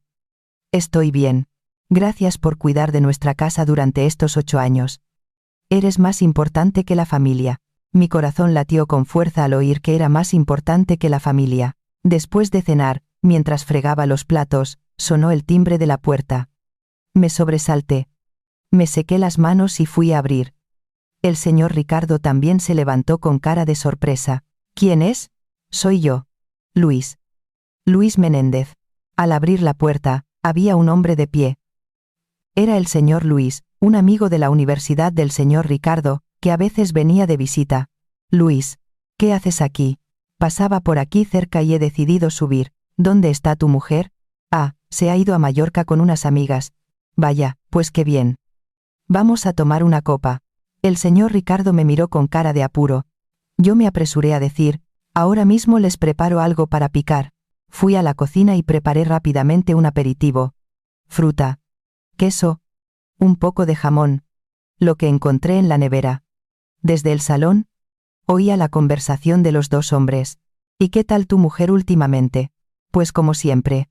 Estoy bien. Gracias por cuidar de nuestra casa durante estos 8 años. Eres más importante que la familia. Mi corazón latió con fuerza al oír que era más importante que la familia. Después de cenar, mientras fregaba los platos, sonó el timbre de la puerta. Me sobresalté. Me sequé las manos y fui a abrir. El señor Ricardo también se levantó con cara de sorpresa. ¿Quién es? Soy yo. Luis. Luis Menéndez. Al abrir la puerta, había un hombre de pie. Era el señor Luis, un amigo de la universidad del señor Ricardo, que a veces venía de visita. Luis, ¿qué haces aquí? Pasaba por aquí cerca y he decidido subir. ¿Dónde está tu mujer? Ah, se ha ido a Mallorca con unas amigas. Vaya, pues qué bien. Vamos a tomar una copa. El señor Ricardo me miró con cara de apuro. Yo me apresuré a decir, ahora mismo les preparo algo para picar. Fui a la cocina y preparé rápidamente un aperitivo. Fruta. Queso. Un poco de jamón. Lo que encontré en la nevera. Desde el salón, oía la conversación de los dos hombres. ¿Y qué tal tu mujer últimamente? Pues como siempre.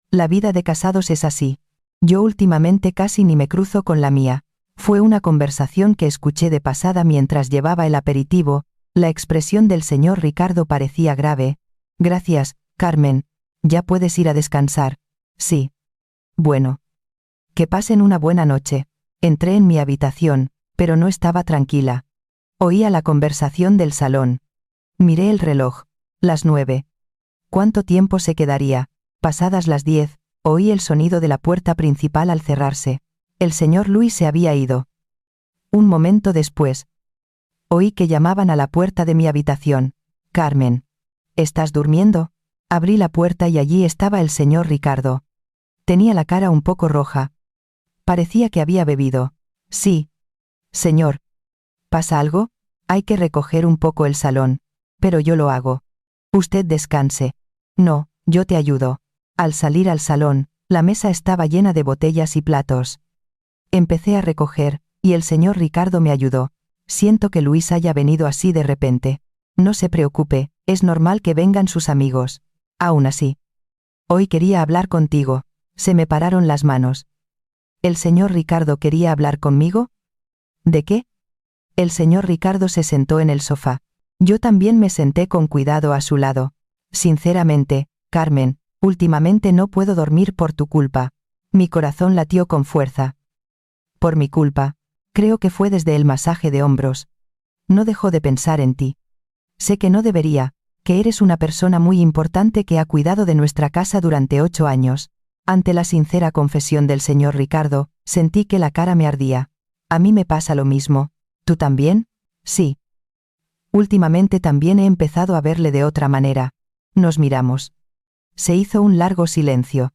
La vida de casados es así. Yo últimamente casi ni me cruzo con la mía. Fue una conversación que escuché de pasada mientras llevaba el aperitivo. La expresión del señor Ricardo parecía grave. Gracias, Carmen. Ya puedes ir a descansar. Sí. Bueno. Que pasen una buena noche. Entré en mi habitación, pero no estaba tranquila. Oía la conversación del salón. Miré el reloj. Las 9. ¿Cuánto tiempo se quedaría? Pasadas las 10, oí el sonido de la puerta principal al cerrarse. El señor Luis se había ido. Un momento después, oí que llamaban a la puerta de mi habitación. Carmen. ¿Estás durmiendo? Abrí la puerta y allí estaba el señor Ricardo. Tenía la cara un poco roja. Parecía que había bebido. Sí. Señor. ¿Pasa algo? Hay que recoger un poco el salón. Pero yo lo hago. Usted descanse. No, yo te ayudo. Al salir al salón, la mesa estaba llena de botellas y platos. Empecé a recoger, y el señor Ricardo me ayudó. Siento que Luis haya venido así de repente. No se preocupe, es normal que vengan sus amigos. Aún así. Hoy quería hablar contigo. Se me pararon las manos. ¿El señor Ricardo quería hablar conmigo? ¿De qué? El señor Ricardo se sentó en el sofá. Yo también me senté con cuidado a su lado. Sinceramente, Carmen, últimamente no puedo dormir por tu culpa. Mi corazón latió con fuerza. Por mi culpa. Creo que fue desde el masaje de hombros. No dejo de pensar en ti. Sé que no debería, que eres una persona muy importante que ha cuidado de nuestra casa durante 8 años. Ante la sincera confesión del señor Ricardo, sentí que la cara me ardía. A mí me pasa lo mismo. ¿Tú también? Sí. Últimamente también he empezado a verle de otra manera. Nos miramos. Se hizo un largo silencio.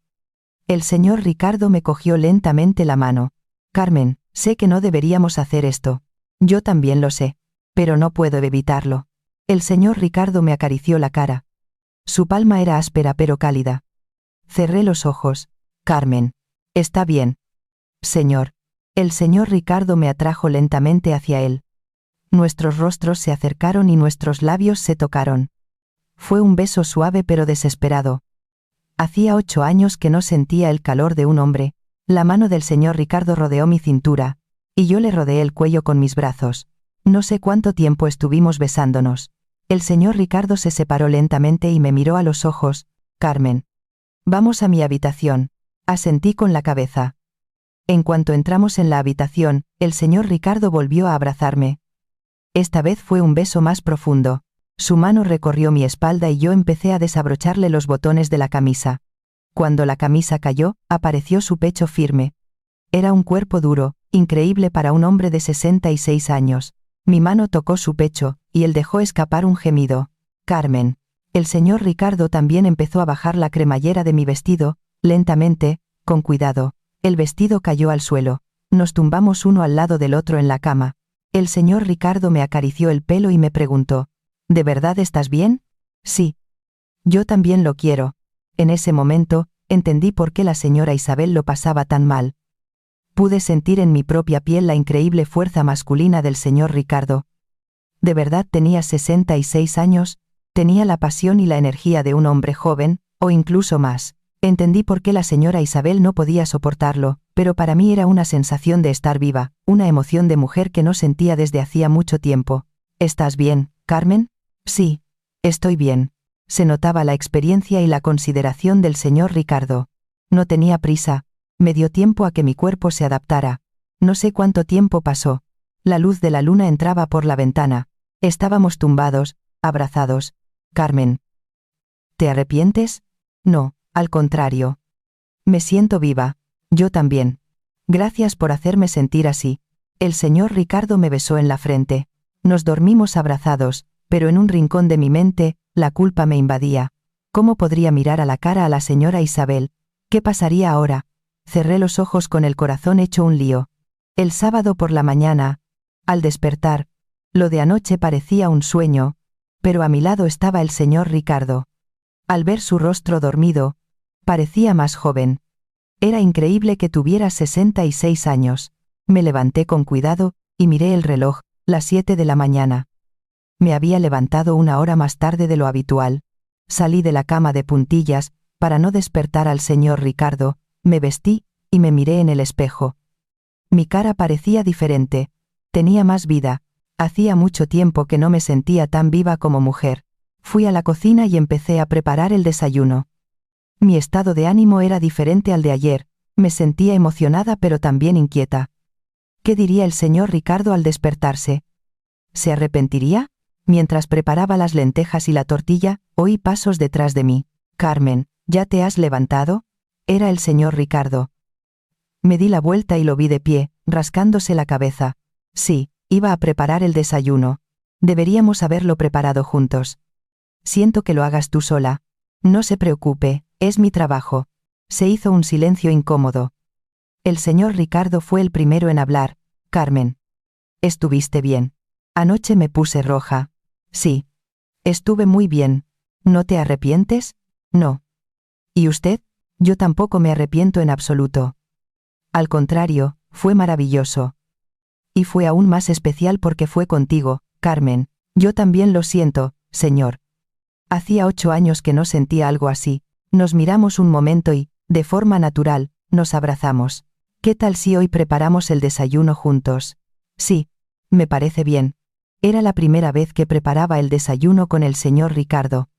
El señor Ricardo me cogió lentamente la mano. Carmen, sé que no deberíamos hacer esto. Yo también lo sé. Pero no puedo evitarlo. El señor Ricardo me acarició la cara. Su palma era áspera pero cálida. Cerré los ojos. Carmen. Está bien. Señor. El señor Ricardo me atrajo lentamente hacia él. Nuestros rostros se acercaron y nuestros labios se tocaron. Fue un beso suave pero desesperado. Hacía 8 años que no sentía el calor de un hombre. La mano del señor Ricardo rodeó mi cintura, y yo le rodeé el cuello con mis brazos. No sé cuánto tiempo estuvimos besándonos. El señor Ricardo se separó lentamente y me miró a los ojos. Carmen. Vamos a mi habitación. Asentí con la cabeza. En cuanto entramos en la habitación, el señor Ricardo volvió a abrazarme. Esta vez fue un beso más profundo. Su mano recorrió mi espalda y yo empecé a desabrocharle los botones de la camisa. Cuando la camisa cayó, apareció su pecho firme. Era un cuerpo duro, increíble para un hombre de 66 años. Mi mano tocó su pecho, y él dejó escapar un gemido. Carmen. El señor Ricardo también empezó a bajar la cremallera de mi vestido, lentamente, con cuidado. El vestido cayó al suelo. Nos tumbamos uno al lado del otro en la cama. El señor Ricardo me acarició el pelo y me preguntó, ¿de verdad estás bien? Sí. Yo también lo quiero. En ese momento, entendí por qué la señora Isabel lo pasaba tan mal. Pude sentir en mi propia piel la increíble fuerza masculina del señor Ricardo. ¿De verdad tenía 66 años? Tenía la pasión y la energía de un hombre joven, o incluso más. Entendí por qué la señora Isabel no podía soportarlo, pero para mí era una sensación de estar viva, una emoción de mujer que no sentía desde hacía mucho tiempo. ¿Estás bien, Carmen? Sí. Estoy bien. Se notaba la experiencia y la consideración del señor Ricardo. No tenía prisa, me dio tiempo a que mi cuerpo se adaptara. No sé cuánto tiempo pasó. La luz de la luna entraba por la ventana. Estábamos tumbados, abrazados. Carmen. ¿Te arrepientes? No, al contrario. Me siento viva. Yo también. Gracias por hacerme sentir así. El señor Ricardo me besó en la frente. Nos dormimos abrazados, pero en un rincón de mi mente, la culpa me invadía. ¿Cómo podría mirar a la cara a la señora Isabel? ¿Qué pasaría ahora? Cerré los ojos con el corazón hecho un lío. El sábado por la mañana, al despertar, lo de anoche parecía un sueño, pero a mi lado estaba el señor Ricardo. Al ver su rostro dormido, parecía más joven. Era increíble que tuviera 66 años. Me levanté con cuidado, y miré el reloj, las 7 de la mañana. Me había levantado una hora más tarde de lo habitual. Salí de la cama de puntillas, para no despertar al señor Ricardo, me vestí, y me miré en el espejo. Mi cara parecía diferente. Tenía más vida. Hacía mucho tiempo que no me sentía tan viva como mujer. Fui a la cocina y empecé a preparar el desayuno. Mi estado de ánimo era diferente al de ayer. Me sentía emocionada pero también inquieta. ¿Qué diría el señor Ricardo al despertarse? ¿Se arrepentiría? Mientras preparaba las lentejas y la tortilla, oí pasos detrás de mí. Carmen, ¿ya te has levantado? Era el señor Ricardo. Me di la vuelta y lo vi de pie, rascándose la cabeza. Sí, iba a preparar el desayuno. Deberíamos haberlo preparado juntos. Siento que lo hagas tú sola. No se preocupe, es mi trabajo. Se hizo un silencio incómodo. El señor Ricardo fue el primero en hablar. Carmen. ¿Estuviste bien? Anoche me puse roja. Sí. Estuve muy bien. ¿No te arrepientes? No. ¿Y usted? Yo tampoco me arrepiento en absoluto. Al contrario, fue maravilloso. Y fue aún más especial porque fue contigo, Carmen. Yo también lo siento, señor. Hacía 8 años que no sentía algo así. Nos miramos un momento y, de forma natural, nos abrazamos. ¿Qué tal si hoy preparamos el desayuno juntos? Sí, me parece bien. Era la primera vez que preparaba el desayuno con el señor Ricardo.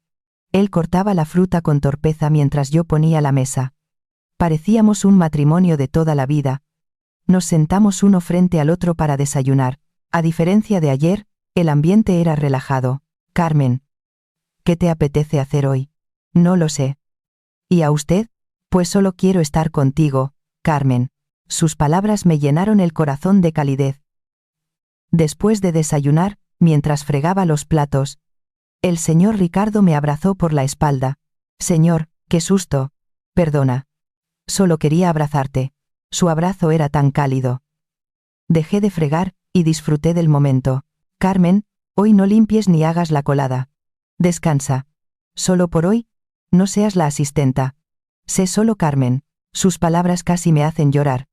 Él cortaba la fruta con torpeza mientras yo ponía la mesa. Parecíamos un matrimonio de toda la vida. Nos sentamos uno frente al otro para desayunar. A diferencia de ayer, el ambiente era relajado. Carmen. ¿Qué te apetece hacer hoy? No lo sé. ¿Y a usted? Pues solo quiero estar contigo, Carmen. Sus palabras me llenaron el corazón de calidez. Después de desayunar, mientras fregaba los platos, el señor Ricardo me abrazó por la espalda. Señor, qué susto. Perdona. Solo quería abrazarte. Su abrazo era tan cálido. Dejé de fregar, y disfruté del momento. Carmen, hoy no limpies ni hagas la colada. Descansa. Solo por hoy, no seas la asistenta. Sé solo Carmen. Sus palabras casi me hacen llorar.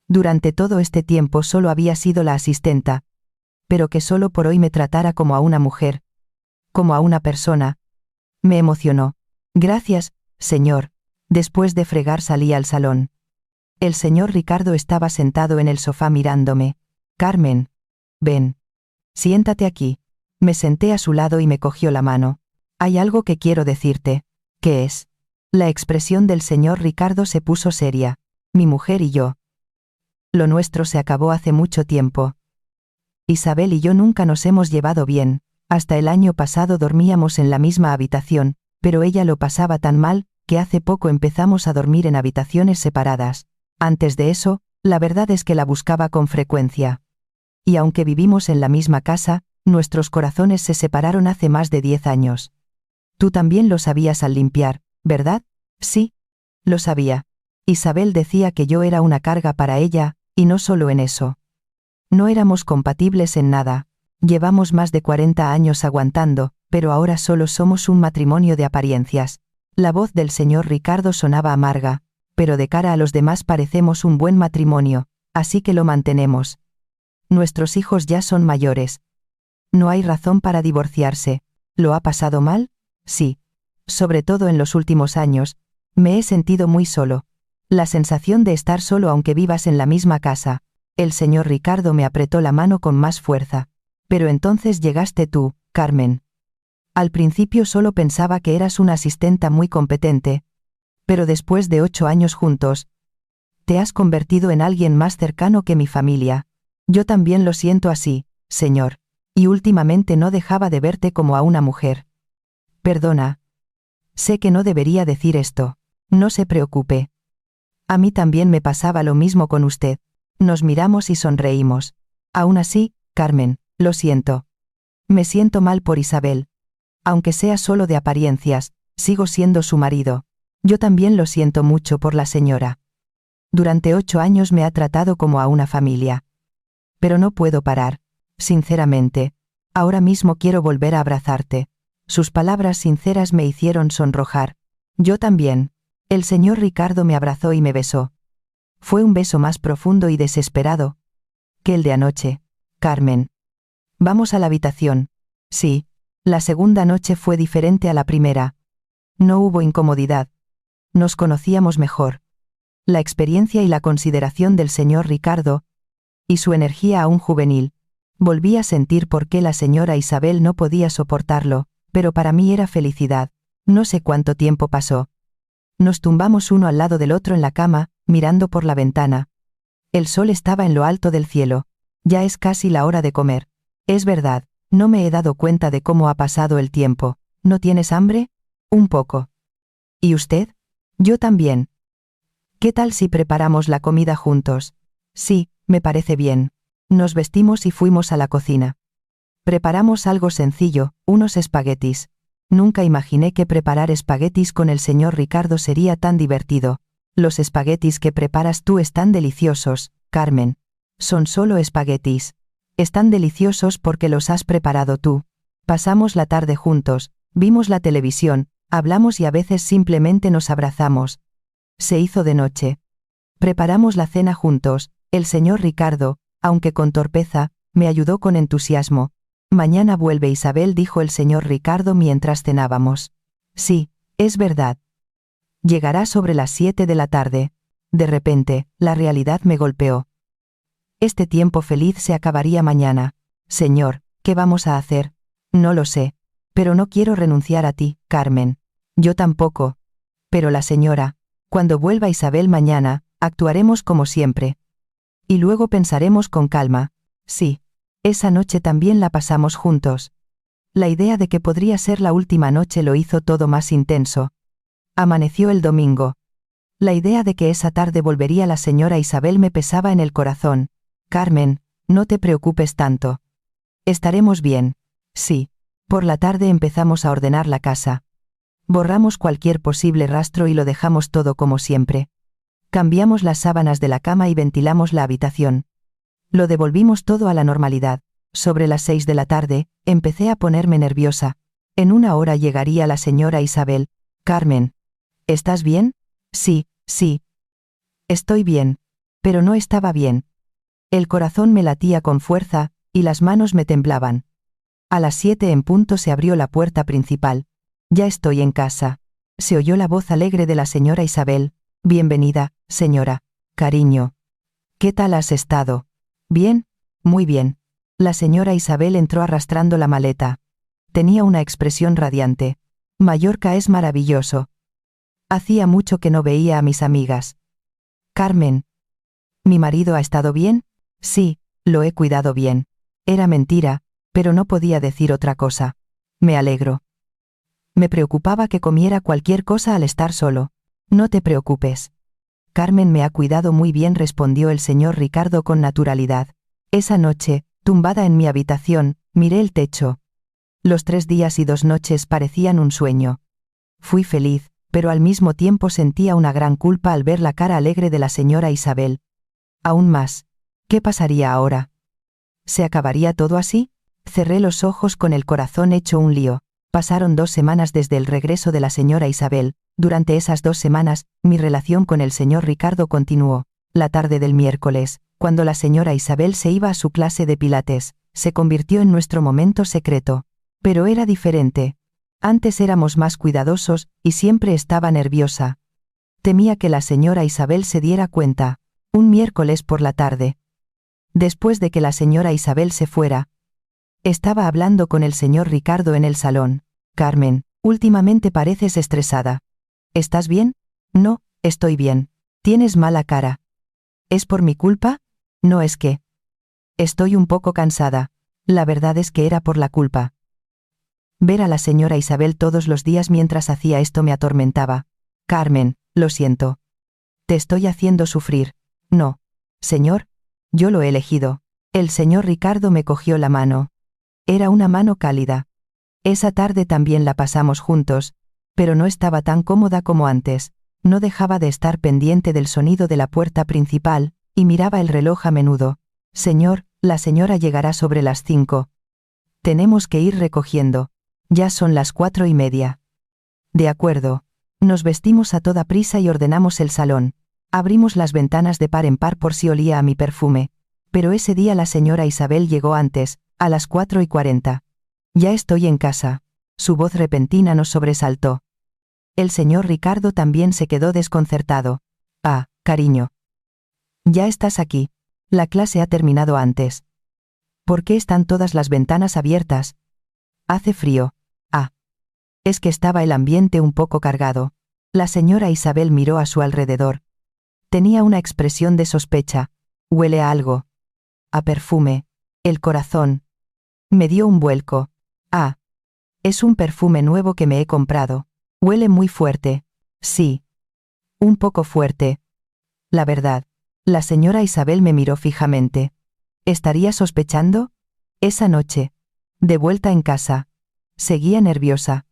Durante todo este tiempo solo había sido la asistenta. Pero que solo por hoy me tratara como a una mujer. Como a una persona. Me emocionó. Gracias, señor. Después de fregar salí al salón. El señor Ricardo estaba sentado en el sofá mirándome. Carmen. Ven. Siéntate aquí. Me senté a su lado y me cogió la mano. Hay algo que quiero decirte. ¿Qué es? La expresión del señor Ricardo se puso seria. Mi mujer y yo. Lo nuestro se acabó hace mucho tiempo. Isabel y yo nunca nos hemos llevado bien. Hasta el año pasado dormíamos en la misma habitación, pero ella lo pasaba tan mal, que hace poco empezamos a dormir en habitaciones separadas. Antes de eso, la verdad es que la buscaba con frecuencia. Y aunque vivimos en la misma casa, nuestros corazones se separaron hace más de 10 años. Tú también lo sabías al limpiar, ¿verdad? Sí. Lo sabía. Isabel decía que yo era una carga para ella, y no solo en eso. No éramos compatibles en nada. Llevamos más de 40 años aguantando, pero ahora solo somos un matrimonio de apariencias. La voz del señor Ricardo sonaba amarga, pero de cara a los demás parecemos un buen matrimonio, así que lo mantenemos. Nuestros hijos ya son mayores. No hay razón para divorciarse. ¿Lo ha pasado mal? Sí. Sobre todo en los últimos años, me he sentido muy solo. La sensación de estar solo aunque vivas en la misma casa. El señor Ricardo me apretó la mano con más fuerza. Pero entonces llegaste tú, Carmen. Al principio solo pensaba que eras una asistenta muy competente, pero después de 8 años juntos, te has convertido en alguien más cercano que mi familia. Yo también lo siento así, señor. Y últimamente no dejaba de verte como a una mujer. Perdona. Sé que no debería decir esto. No se preocupe. A mí también me pasaba lo mismo con usted. Nos miramos y sonreímos. Aún así, Carmen, lo siento. Me siento mal por Isabel. Aunque sea solo de apariencias, sigo siendo su marido. Yo también lo siento mucho por la señora. Durante 8 años me ha tratado como a una familia. Pero no puedo parar. Sinceramente. Ahora mismo quiero volver a abrazarte. Sus palabras sinceras me hicieron sonrojar. Yo también. El señor Ricardo me abrazó y me besó. Fue un beso más profundo y desesperado que el de anoche. Carmen. Vamos a la habitación. Sí. La segunda noche fue diferente a la primera. No hubo incomodidad. Nos conocíamos mejor. La experiencia y la consideración del señor Ricardo, y su energía aún juvenil. Volví a sentir por qué la señora Isabel no podía soportarlo, pero para mí era felicidad. No sé cuánto tiempo pasó. Nos tumbamos uno al lado del otro en la cama, mirando por la ventana. El sol estaba en lo alto del cielo. Ya es casi la hora de comer. Es verdad, no me he dado cuenta de cómo ha pasado el tiempo. ¿No tienes hambre? Un poco. ¿Y usted? Yo también. ¿Qué tal si preparamos la comida juntos? Sí, me parece bien. Nos vestimos y fuimos a la cocina. Preparamos algo sencillo, unos espaguetis. Nunca imaginé que preparar espaguetis con el señor Ricardo sería tan divertido. Los espaguetis que preparas tú están deliciosos, Carmen. Son solo espaguetis. Están deliciosos porque los has preparado tú. Pasamos la tarde juntos, vimos la televisión, hablamos y a veces simplemente nos abrazamos. Se hizo de noche. Preparamos la cena juntos. El señor Ricardo, aunque con torpeza, me ayudó con entusiasmo. Mañana vuelve Isabel, dijo el señor Ricardo mientras cenábamos. Sí, es verdad. Llegará sobre las 7 de la tarde. De repente, la realidad me golpeó. Este tiempo feliz se acabaría mañana. Señor, ¿qué vamos a hacer? No lo sé. Pero no quiero renunciar a ti, Carmen. Yo tampoco. Pero la señora, cuando vuelva Isabel mañana, actuaremos como siempre. Y luego pensaremos con calma. Sí. Esa noche también la pasamos juntos. La idea de que podría ser la última noche lo hizo todo más intenso. Amaneció el domingo. La idea de que esa tarde volvería la señora Isabel me pesaba en el corazón. Carmen, no te preocupes tanto. Estaremos bien. Sí. Por la tarde empezamos a ordenar la casa. Borramos cualquier posible rastro y lo dejamos todo como siempre. Cambiamos las sábanas de la cama y ventilamos la habitación. Lo devolvimos todo a la normalidad. Sobre las 6 de la tarde, empecé a ponerme nerviosa. En 1 hora llegaría la señora Isabel. Carmen. ¿Estás bien? Sí, sí. Estoy bien. Pero no estaba bien. El corazón me latía con fuerza, y las manos me temblaban. A las 7 en punto se abrió la puerta principal. Ya estoy en casa. Se oyó la voz alegre de la señora Isabel. Bienvenida, señora. Cariño. ¿Qué tal has estado? Bien, muy bien. La señora Isabel entró arrastrando la maleta. Tenía una expresión radiante. Mallorca es maravilloso. Hacía mucho que no veía a mis amigas. Carmen. ¿Mi marido ha estado bien? Sí, lo he cuidado bien. Era mentira, pero no podía decir otra cosa. Me alegro. Me preocupaba que comiera cualquier cosa al estar solo. No te preocupes. Carmen me ha cuidado muy bien, respondió el señor Ricardo con naturalidad. Esa noche, tumbada en mi habitación, miré el techo. Los 3 días y 2 noches parecían un sueño. Fui feliz, pero al mismo tiempo sentía una gran culpa al ver la cara alegre de la señora Isabel. Aún más. ¿Qué pasaría ahora? ¿Se acabaría todo así? Cerré los ojos con el corazón hecho un lío. Pasaron 2 semanas desde el regreso de la señora Isabel. Durante esas 2 semanas, mi relación con el señor Ricardo continuó. La tarde del miércoles, cuando la señora Isabel se iba a su clase de pilates, se convirtió en nuestro momento secreto. Pero era diferente. Antes éramos más cuidadosos, y siempre estaba nerviosa. Temía que la señora Isabel se diera cuenta. Un miércoles por la tarde. Después de que la señora Isabel se fuera, estaba hablando con el señor Ricardo en el salón. Carmen, últimamente pareces estresada. ¿Estás bien? No, estoy bien. Tienes mala cara. ¿Es por mi culpa? No, es que... Estoy un poco cansada. La verdad es que era por la culpa. Ver a la señora Isabel todos los días mientras hacía esto me atormentaba. Carmen, lo siento. Te estoy haciendo sufrir. No. Señor, yo lo he elegido. El señor Ricardo me cogió la mano. Era una mano cálida. Esa tarde también la pasamos juntos, pero no estaba tan cómoda como antes. No dejaba de estar pendiente del sonido de la puerta principal, y miraba el reloj a menudo. Señor, la señora llegará sobre las 5. Tenemos que ir recogiendo. Ya son las 4:30. De acuerdo. Nos vestimos a toda prisa y ordenamos el salón. Abrimos las ventanas de par en par por si olía a mi perfume. Pero ese día la señora Isabel llegó antes, a las 4:40. Ya estoy en casa. Su voz repentina nos sobresaltó. El señor Ricardo también se quedó desconcertado. Ah, cariño. Ya estás aquí. La clase ha terminado antes. ¿Por qué están todas las ventanas abiertas? Hace frío. Ah. Es que estaba el ambiente un poco cargado. La señora Isabel miró a su alrededor. Tenía una expresión de sospecha. Huele a algo. A perfume. El corazón. Me dio un vuelco. Ah. Es un perfume nuevo que me he comprado. Huele muy fuerte. Sí. Un poco fuerte. La verdad. La señora Isabel me miró fijamente. ¿Estaría sospechando? Esa noche. De vuelta en casa. Seguía nerviosa.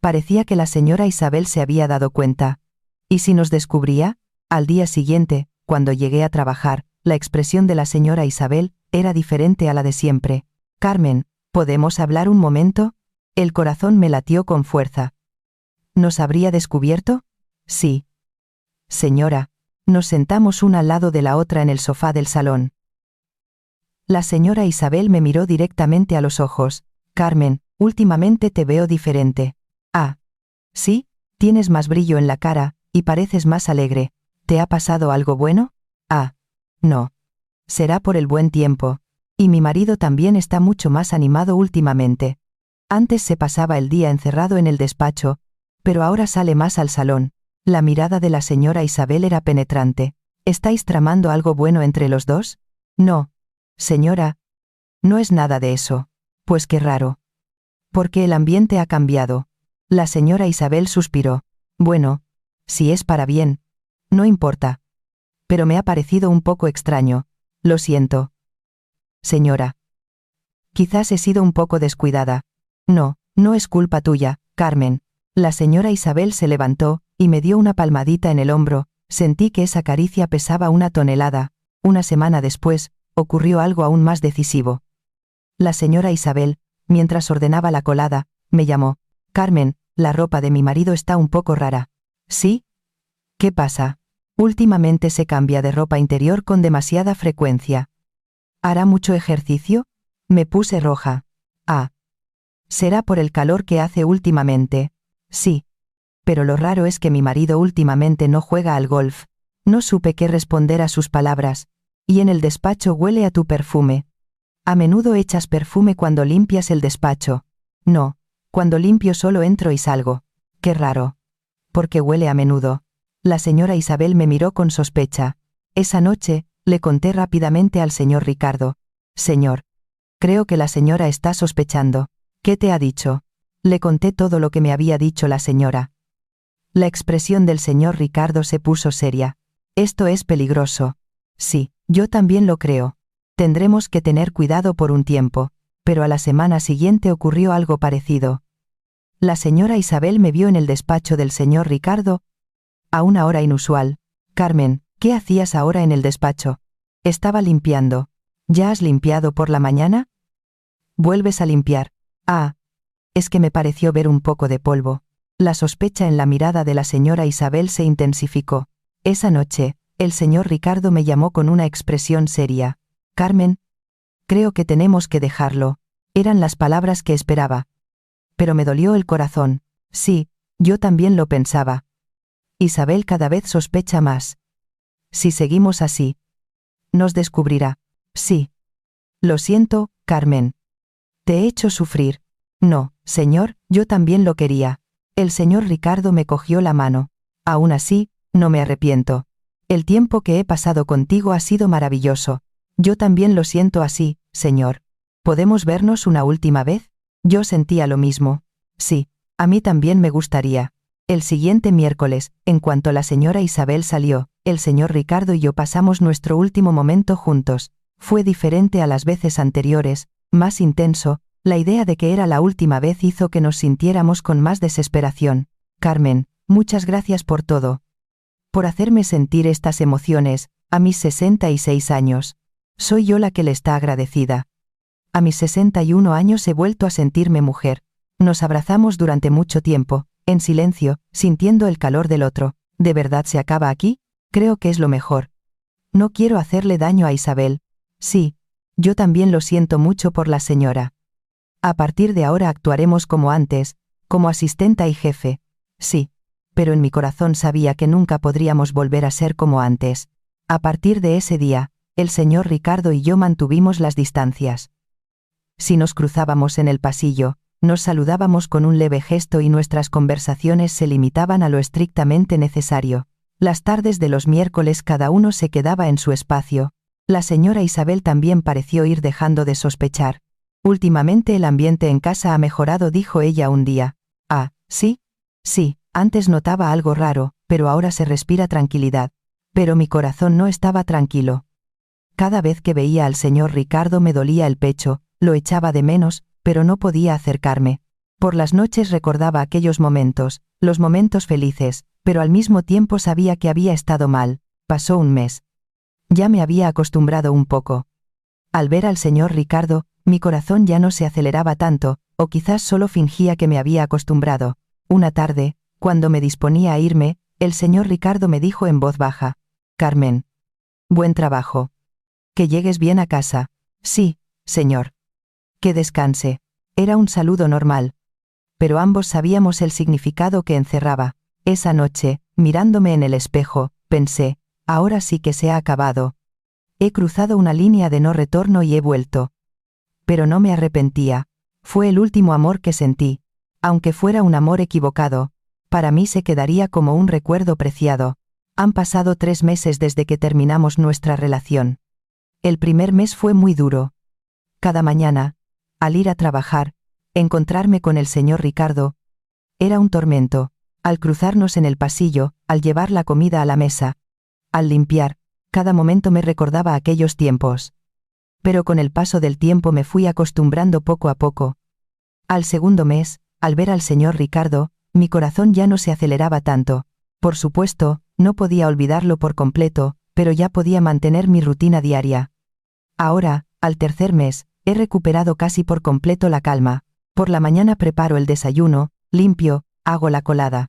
Parecía que la señora Isabel se había dado cuenta. ¿Y si nos descubría? Al día siguiente, cuando llegué a trabajar, la expresión de la señora Isabel era diferente a la de siempre. Carmen, ¿podemos hablar un momento? El corazón me latió con fuerza. ¿Nos habría descubierto? Sí. Señora. Nos sentamos una al lado de la otra en el sofá del salón. La señora Isabel me miró directamente a los ojos. Carmen, últimamente te veo diferente. Ah. ¿Sí? Tienes más brillo en la cara, y pareces más alegre. ¿Te ha pasado algo bueno? Ah. No. Será por el buen tiempo. Y mi marido también está mucho más animado últimamente. Antes se pasaba el día encerrado en el despacho, pero ahora sale más al salón. La mirada de la señora Isabel era penetrante. ¿Estáis tramando algo bueno entre los dos? No. Señora. No es nada de eso. Pues qué raro. Porque el ambiente ha cambiado. La señora Isabel suspiró. Bueno. Si es para bien. No importa. Pero me ha parecido un poco extraño. Lo siento. Señora. Quizás he sido un poco descuidada. No, no es culpa tuya, Carmen. La señora Isabel se levantó, y me dio una palmadita en el hombro. Sentí que esa caricia pesaba 1 tonelada. Una semana después, ocurrió algo aún más decisivo. La señora Isabel, mientras ordenaba la colada, me llamó. Carmen, la ropa de mi marido está un poco rara. ¿Sí? ¿Qué pasa? Últimamente se cambia de ropa interior con demasiada frecuencia. ¿Hará mucho ejercicio? Me puse roja. Ah. Será por el calor que hace últimamente. Sí. Pero lo raro es que mi marido últimamente no juega al golf. No supe qué responder a sus palabras. Y en el despacho huele a tu perfume. A menudo echas perfume cuando limpias el despacho. No. Cuando limpio solo entro y salgo. Qué raro. Porque huele a menudo. La señora Isabel me miró con sospecha. Esa noche, le conté rápidamente al señor Ricardo. Señor. Creo que la señora está sospechando. ¿Qué te ha dicho? Le conté todo lo que me había dicho la señora. La expresión del señor Ricardo se puso seria. Esto es peligroso. Sí, yo también lo creo. Tendremos que tener cuidado por un tiempo. Pero a la semana siguiente ocurrió algo parecido. La señora Isabel me vio en el despacho del señor Ricardo. A una hora inusual. Carmen, ¿qué hacías ahora en el despacho? Estaba limpiando. ¿Ya has limpiado por la mañana? ¿Vuelves a limpiar? Ah. Es que me pareció ver un poco de polvo. La sospecha en la mirada de la señora Isabel se intensificó. Esa noche, el señor Ricardo me llamó con una expresión seria. Carmen. Creo que tenemos que dejarlo. Eran las palabras que esperaba. Pero me dolió el corazón. Sí, yo también lo pensaba. Isabel cada vez sospecha más. Si seguimos así. Nos descubrirá. Sí. Lo siento, Carmen. Te he hecho sufrir. No, señor, yo también lo quería. El señor Ricardo me cogió la mano. Aún así, no me arrepiento. El tiempo que he pasado contigo ha sido maravilloso. Yo también lo siento así, señor. ¿Podemos vernos una última vez? Yo sentía lo mismo. Sí, a mí también me gustaría. El siguiente miércoles, en cuanto la señora Isabel salió, el señor Ricardo y yo pasamos nuestro último momento juntos. Fue diferente a las veces anteriores, más intenso. La idea de que era la última vez hizo que nos sintiéramos con más desesperación. Carmen, muchas gracias por todo. Por hacerme sentir estas emociones, a mis 66 años. Soy yo la que le está agradecida. A mis 61 años he vuelto a sentirme mujer. Nos abrazamos durante mucho tiempo, en silencio, sintiendo el calor del otro. ¿De verdad se acaba aquí? Creo que es lo mejor. No quiero hacerle daño a Isabel. Sí, yo también lo siento mucho por la señora. A partir de ahora actuaremos como antes, como asistenta y jefe. Sí, pero en mi corazón sabía que nunca podríamos volver a ser como antes. A partir de ese día, el señor Ricardo y yo mantuvimos las distancias. Si nos cruzábamos en el pasillo, nos saludábamos con un leve gesto y nuestras conversaciones se limitaban a lo estrictamente necesario. Las tardes de los miércoles cada uno se quedaba en su espacio. La señora Isabel también pareció ir dejando de sospechar. Últimamente el ambiente en casa ha mejorado, dijo ella un día. Ah, ¿sí? Sí, antes notaba algo raro, pero ahora se respira tranquilidad. Pero mi corazón no estaba tranquilo. Cada vez que veía al señor Ricardo me dolía el pecho, lo echaba de menos, pero no podía acercarme. Por las noches recordaba aquellos momentos, los momentos felices, pero al mismo tiempo sabía que había estado mal. Pasó un mes. Ya me había acostumbrado un poco. Al ver al señor Ricardo, mi corazón ya no se aceleraba tanto, o quizás solo fingía que me había acostumbrado. Una tarde, cuando me disponía a irme, el señor Ricardo me dijo en voz baja: Carmen. Buen trabajo. Que llegues bien a casa. Sí, señor. Que descanse. Era un saludo normal. Pero ambos sabíamos el significado que encerraba. Esa noche, mirándome en el espejo, pensé: ahora sí que se ha acabado. He cruzado una línea de no retorno y he vuelto. Pero no me arrepentía. Fue el último amor que sentí. Aunque fuera un amor equivocado, para mí se quedaría como un recuerdo preciado. Han pasado 3 meses desde que terminamos nuestra relación. El primer mes fue muy duro. Cada mañana, al ir a trabajar, encontrarme con el señor Ricardo era un tormento. Al cruzarnos en el pasillo, al llevar la comida a la mesa, al limpiar, cada momento me recordaba aquellos tiempos. Pero con el paso del tiempo me fui acostumbrando poco a poco. Al segundo mes, al ver al señor Ricardo, mi corazón ya no se aceleraba tanto. Por supuesto, no podía olvidarlo por completo, pero ya podía mantener mi rutina diaria. Ahora, al tercer mes, he recuperado casi por completo la calma. Por la mañana preparo el desayuno, limpio, hago la colada.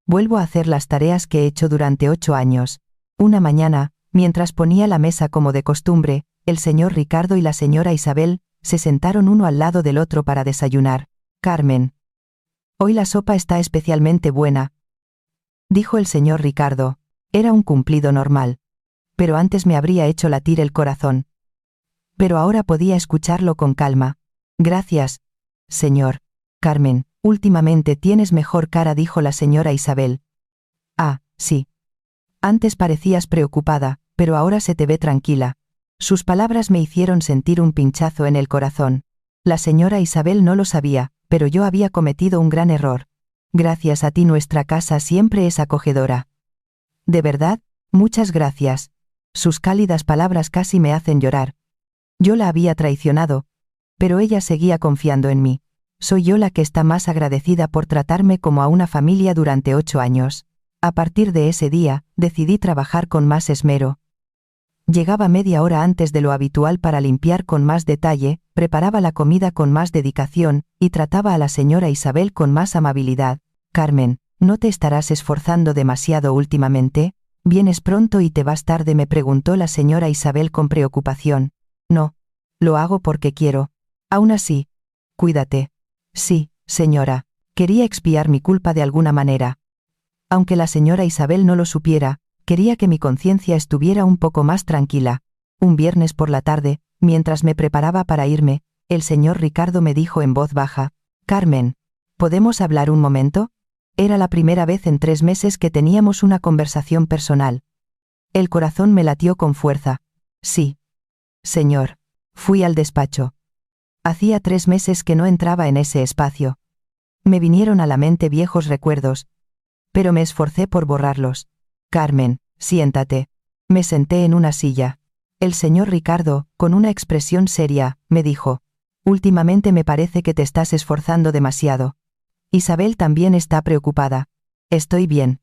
Vuelvo a hacer las tareas que he hecho durante 8 años. Una mañana, mientras ponía la mesa como de costumbre, el señor Ricardo y la señora Isabel se sentaron uno al lado del otro para desayunar. Carmen. Hoy la sopa está especialmente buena, dijo el señor Ricardo. Era un cumplido normal. Pero antes me habría hecho latir el corazón. Pero ahora podía escucharlo con calma. Gracias, señor. Carmen, últimamente tienes mejor cara, dijo la señora Isabel. Ah, sí. Antes parecías preocupada, pero ahora se te ve tranquila. Sus palabras me hicieron sentir un pinchazo en el corazón. La señora Isabel no lo sabía, pero yo había cometido un gran error. Gracias a ti nuestra casa siempre es acogedora. De verdad, muchas gracias. Sus cálidas palabras casi me hacen llorar. Yo la había traicionado, pero ella seguía confiando en mí. Soy yo la que está más agradecida por tratarme como a una familia durante 8 años. A partir de ese día, decidí trabajar con más esmero. Llegaba media hora antes de lo habitual para limpiar con más detalle, preparaba la comida con más dedicación, y trataba a la señora Isabel con más amabilidad. Carmen, ¿no te estarás esforzando demasiado últimamente? ¿Vienes pronto y te vas tarde?, me preguntó la señora Isabel con preocupación. No, lo hago porque quiero. Aún así, cuídate. Sí, señora, quería expiar mi culpa de alguna manera. Aunque la señora Isabel no lo supiera, quería que mi conciencia estuviera un poco más tranquila. Un viernes por la tarde, mientras me preparaba para irme, el señor Ricardo me dijo en voz baja: Carmen, ¿podemos hablar un momento? Era la primera vez en 3 meses que teníamos una conversación personal. El corazón me latió con fuerza. Sí. Señor. Fui al despacho. Hacía 3 meses que no entraba en ese espacio. Me vinieron a la mente viejos recuerdos, pero me esforcé por borrarlos. Carmen, siéntate. Me senté en una silla. El señor Ricardo, con una expresión seria, me dijo: últimamente me parece que te estás esforzando demasiado. Isabel también está preocupada. Estoy bien.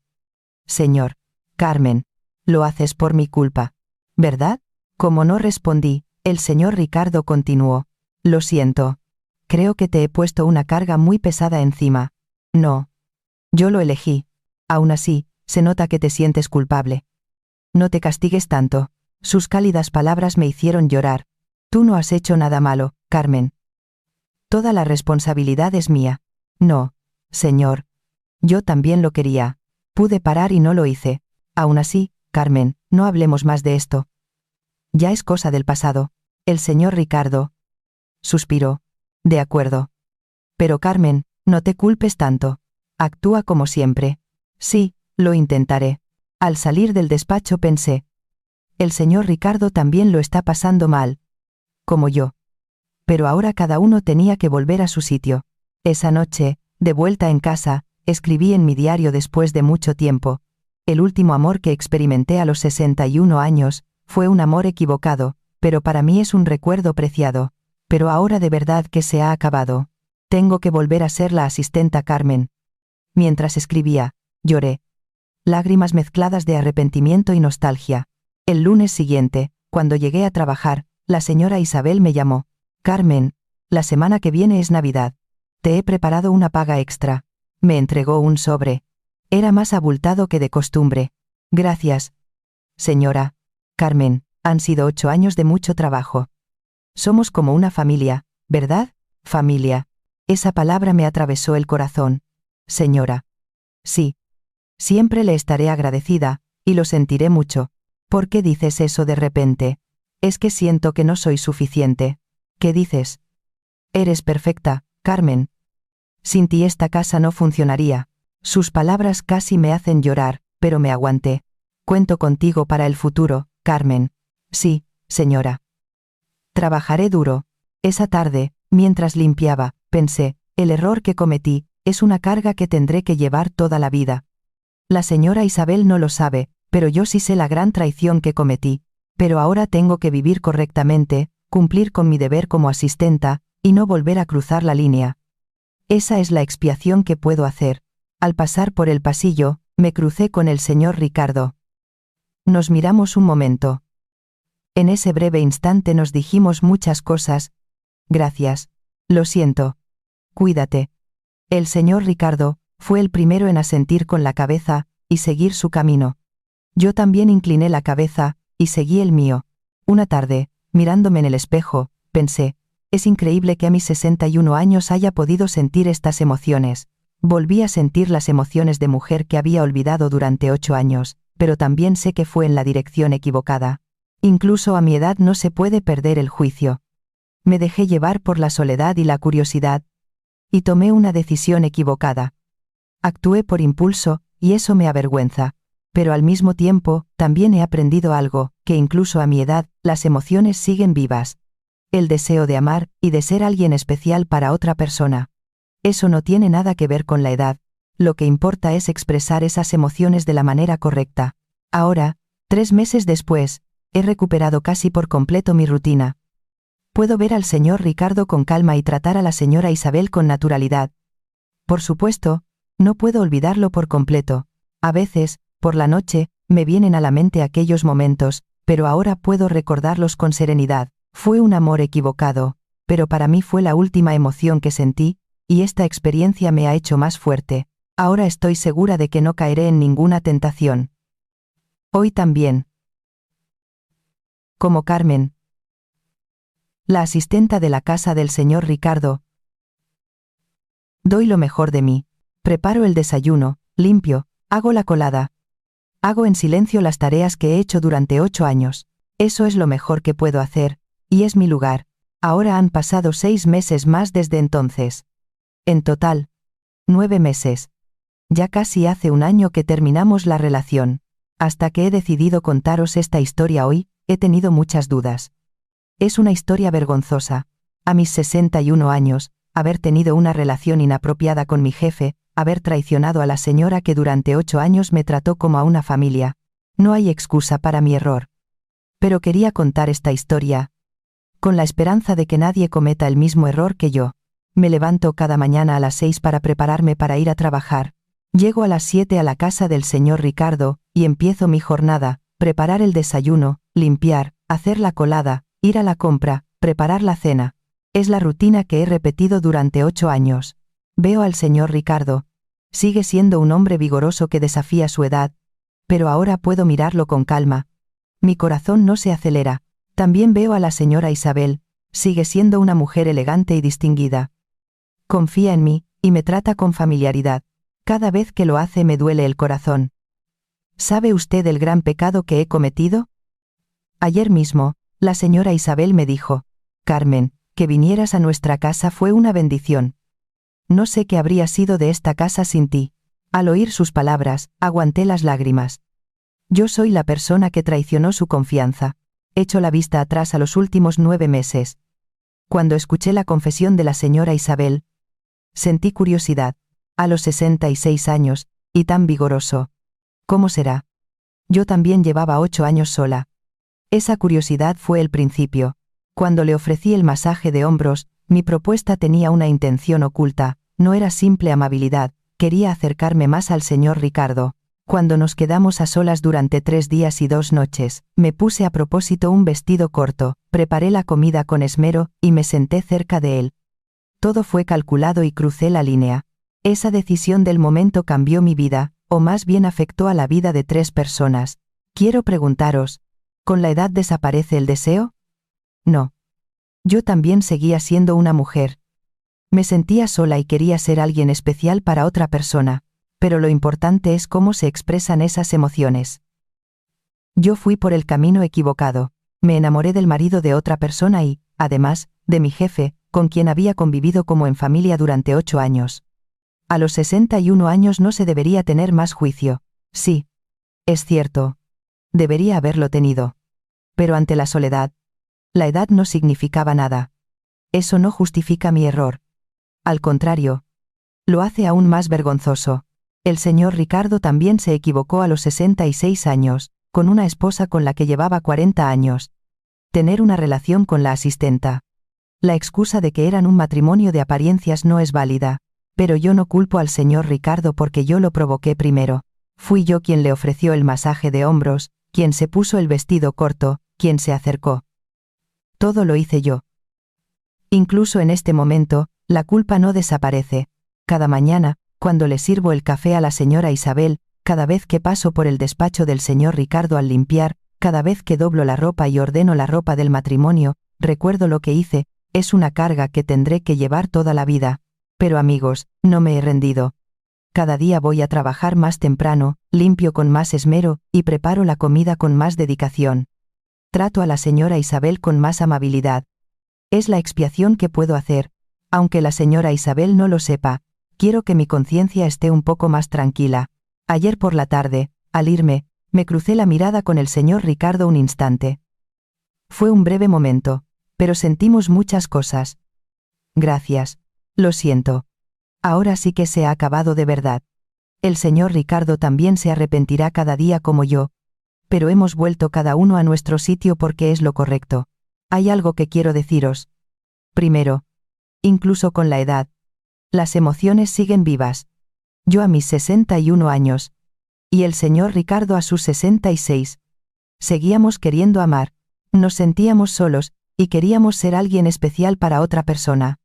Señor. Carmen, lo haces por mi culpa, ¿verdad? Como no respondí, el señor Ricardo continuó: lo siento. Creo que te he puesto una carga muy pesada encima. No. Yo lo elegí. Aún así, se nota que te sientes culpable. No te castigues tanto. Sus cálidas palabras me hicieron llorar. Tú no has hecho nada malo, Carmen. Toda la responsabilidad es mía. No, señor. Yo también lo quería. Pude parar y no lo hice. Aún así, Carmen, no hablemos más de esto. Ya es cosa del pasado. El señor Ricardo suspiró. De acuerdo. Pero Carmen, no te culpes tanto. Actúa como siempre. Sí, lo intentaré. Al salir del despacho pensé: el señor Ricardo también lo está pasando mal. Como yo. Pero ahora cada uno tenía que volver a su sitio. Esa noche, de vuelta en casa, escribí en mi diario después de mucho tiempo: el último amor que experimenté a los 61 años, fue un amor equivocado, pero para mí es un recuerdo preciado. Pero ahora de verdad que se ha acabado. Tengo que volver a ser la asistenta Carmen. Mientras escribía, lloré. Lágrimas mezcladas de arrepentimiento y nostalgia. El lunes siguiente, cuando llegué a trabajar, la señora Isabel me llamó. Carmen, la semana que viene es Navidad. Te he preparado una paga extra. Me entregó un sobre. Era más abultado que de costumbre. Gracias. Señora. Carmen, han sido 8 años de mucho trabajo. Somos como una familia, ¿verdad? Familia. Esa palabra me atravesó el corazón. Señora. Sí. Siempre le estaré agradecida, y lo sentiré mucho. ¿Por qué dices eso de repente? Es que siento que no soy suficiente. ¿Qué dices? Eres perfecta, Carmen. Sin ti esta casa no funcionaría. Sus palabras casi me hacen llorar, pero me aguanté. Cuento contigo para el futuro, Carmen. Sí, señora. Trabajaré duro. Esa tarde, mientras limpiaba, pensé: el error que cometí, es una carga que tendré que llevar toda la vida. La señora Isabel no lo sabe, pero yo sí sé la gran traición que cometí. Pero ahora tengo que vivir correctamente, cumplir con mi deber como asistenta, y no volver a cruzar la línea. Esa es la expiación que puedo hacer. Al pasar por el pasillo, me crucé con el señor Ricardo. Nos miramos un momento. En ese breve instante nos dijimos muchas cosas. Gracias. Lo siento. Cuídate. El señor Ricardo fue el primero en asentir con la cabeza y seguir su camino. Yo también incliné la cabeza y seguí el mío. Una tarde, mirándome en el espejo, pensé: es increíble que a mis 61 años haya podido sentir estas emociones. Volví a sentir las emociones de mujer que había olvidado durante 8 años, pero también sé que fue en la dirección equivocada. Incluso a mi edad no se puede perder el juicio. Me dejé llevar por la soledad y la curiosidad, y tomé una decisión equivocada. Actué por impulso, y eso me avergüenza. Pero al mismo tiempo, también he aprendido algo: que incluso a mi edad, las emociones siguen vivas. El deseo de amar, y de ser alguien especial para otra persona. Eso no tiene nada que ver con la edad. Lo que importa es expresar esas emociones de la manera correcta. Ahora, 3 meses después, he recuperado casi por completo mi rutina. Puedo ver al señor Ricardo con calma y tratar a la señora Isabel con naturalidad. Por supuesto, no puedo olvidarlo por completo. A veces, por la noche, me vienen a la mente aquellos momentos, pero ahora puedo recordarlos con serenidad. Fue un amor equivocado, pero para mí fue la última emoción que sentí, y esta experiencia me ha hecho más fuerte. Ahora estoy segura de que no caeré en ninguna tentación. Hoy también. Como Carmen, la asistenta de la casa del señor Ricardo, doy lo mejor de mí. Preparo el desayuno, limpio, hago la colada. Hago en silencio las tareas que he hecho durante 8 años. Eso es lo mejor que puedo hacer, y es mi lugar. Ahora han pasado 6 meses más desde entonces. En total, 9 meses. Ya casi hace un año que terminamos la relación. Hasta que he decidido contaros esta historia hoy, he tenido muchas dudas. Es una historia vergonzosa. A mis 61 años, haber tenido una relación inapropiada con mi jefe, haber traicionado a la señora que durante 8 años me trató como a una familia. No hay excusa para mi error. Pero quería contar esta historia, con la esperanza de que nadie cometa el mismo error que yo. Me levanto cada mañana a las 6 para prepararme para ir a trabajar. Llego a las 7 a la casa del señor Ricardo, y empiezo mi jornada: preparar el desayuno, limpiar, hacer la colada, ir a la compra, preparar la cena. Es la rutina que he repetido durante 8 años. Veo al señor Ricardo. Sigue siendo un hombre vigoroso que desafía su edad, pero ahora puedo mirarlo con calma. Mi corazón no se acelera. También veo a la señora Isabel. Sigue siendo una mujer elegante y distinguida. Confía en mí, y me trata con familiaridad. Cada vez que lo hace me duele el corazón. ¿Sabe usted el gran pecado que he cometido? Ayer mismo, la señora Isabel me dijo: Carmen, que vinieras a nuestra casa fue una bendición. No sé qué habría sido de esta casa sin ti. Al oír sus palabras, aguanté las lágrimas. Yo soy la persona que traicionó su confianza. Echo la vista atrás a los últimos 9 meses. Cuando escuché la confesión de la señora Isabel, sentí curiosidad. A los 66 años, y tan vigoroso. ¿Cómo será? Yo también llevaba 8 años sola. Esa curiosidad fue el principio. Cuando le ofrecí el masaje de hombros, mi propuesta tenía una intención oculta, no era simple amabilidad, quería acercarme más al señor Ricardo. Cuando nos quedamos a solas durante 3 días y 2 noches, me puse a propósito un vestido corto, preparé la comida con esmero, y me senté cerca de él. Todo fue calculado y crucé la línea. Esa decisión del momento cambió mi vida, o más bien afectó a la vida de 3 personas. Quiero preguntaros, ¿con la edad desaparece el deseo? No. Yo también seguía siendo una mujer. Me sentía sola y quería ser alguien especial para otra persona, pero lo importante es cómo se expresan esas emociones. Yo fui por el camino equivocado. Me enamoré del marido de otra persona y, además, de mi jefe, con quien había convivido como en familia durante 8 años. A los 61 años no se debería tener más juicio. Sí. Es cierto. Debería haberlo tenido. Pero ante la soledad, la edad no significaba nada. Eso no justifica mi error. Al contrario, lo hace aún más vergonzoso. El señor Ricardo también se equivocó a los 66 años, con una esposa con la que llevaba 40 años. Tener una relación con la asistenta. La excusa de que eran un matrimonio de apariencias no es válida. Pero yo no culpo al señor Ricardo porque yo lo provoqué primero. Fui yo quien le ofreció el masaje de hombros, quien se puso el vestido corto, quien se acercó. Todo lo hice yo. Incluso en este momento, la culpa no desaparece. Cada mañana, cuando le sirvo el café a la señora Isabel, cada vez que paso por el despacho del señor Ricardo al limpiar, cada vez que doblo la ropa y ordeno la ropa del matrimonio, recuerdo lo que hice. Es una carga que tendré que llevar toda la vida. Pero amigos, no me he rendido. Cada día voy a trabajar más temprano, limpio con más esmero, y preparo la comida con más dedicación. Trato a la señora Isabel con más amabilidad. Es la expiación que puedo hacer. Aunque la señora Isabel no lo sepa, quiero que mi conciencia esté un poco más tranquila. Ayer por la tarde, al irme, me crucé la mirada con el señor Ricardo un instante. Fue un breve momento, pero sentimos muchas cosas. Gracias. Lo siento. Ahora sí que se ha acabado de verdad. El señor Ricardo también se arrepentirá cada día como yo. Pero hemos vuelto cada uno a nuestro sitio porque es lo correcto. Hay algo que quiero deciros. Primero, incluso con la edad, las emociones siguen vivas. Yo a mis 61 años, y el señor Ricardo a sus 66. Seguíamos queriendo amar, nos sentíamos solos, y queríamos ser alguien especial para otra persona.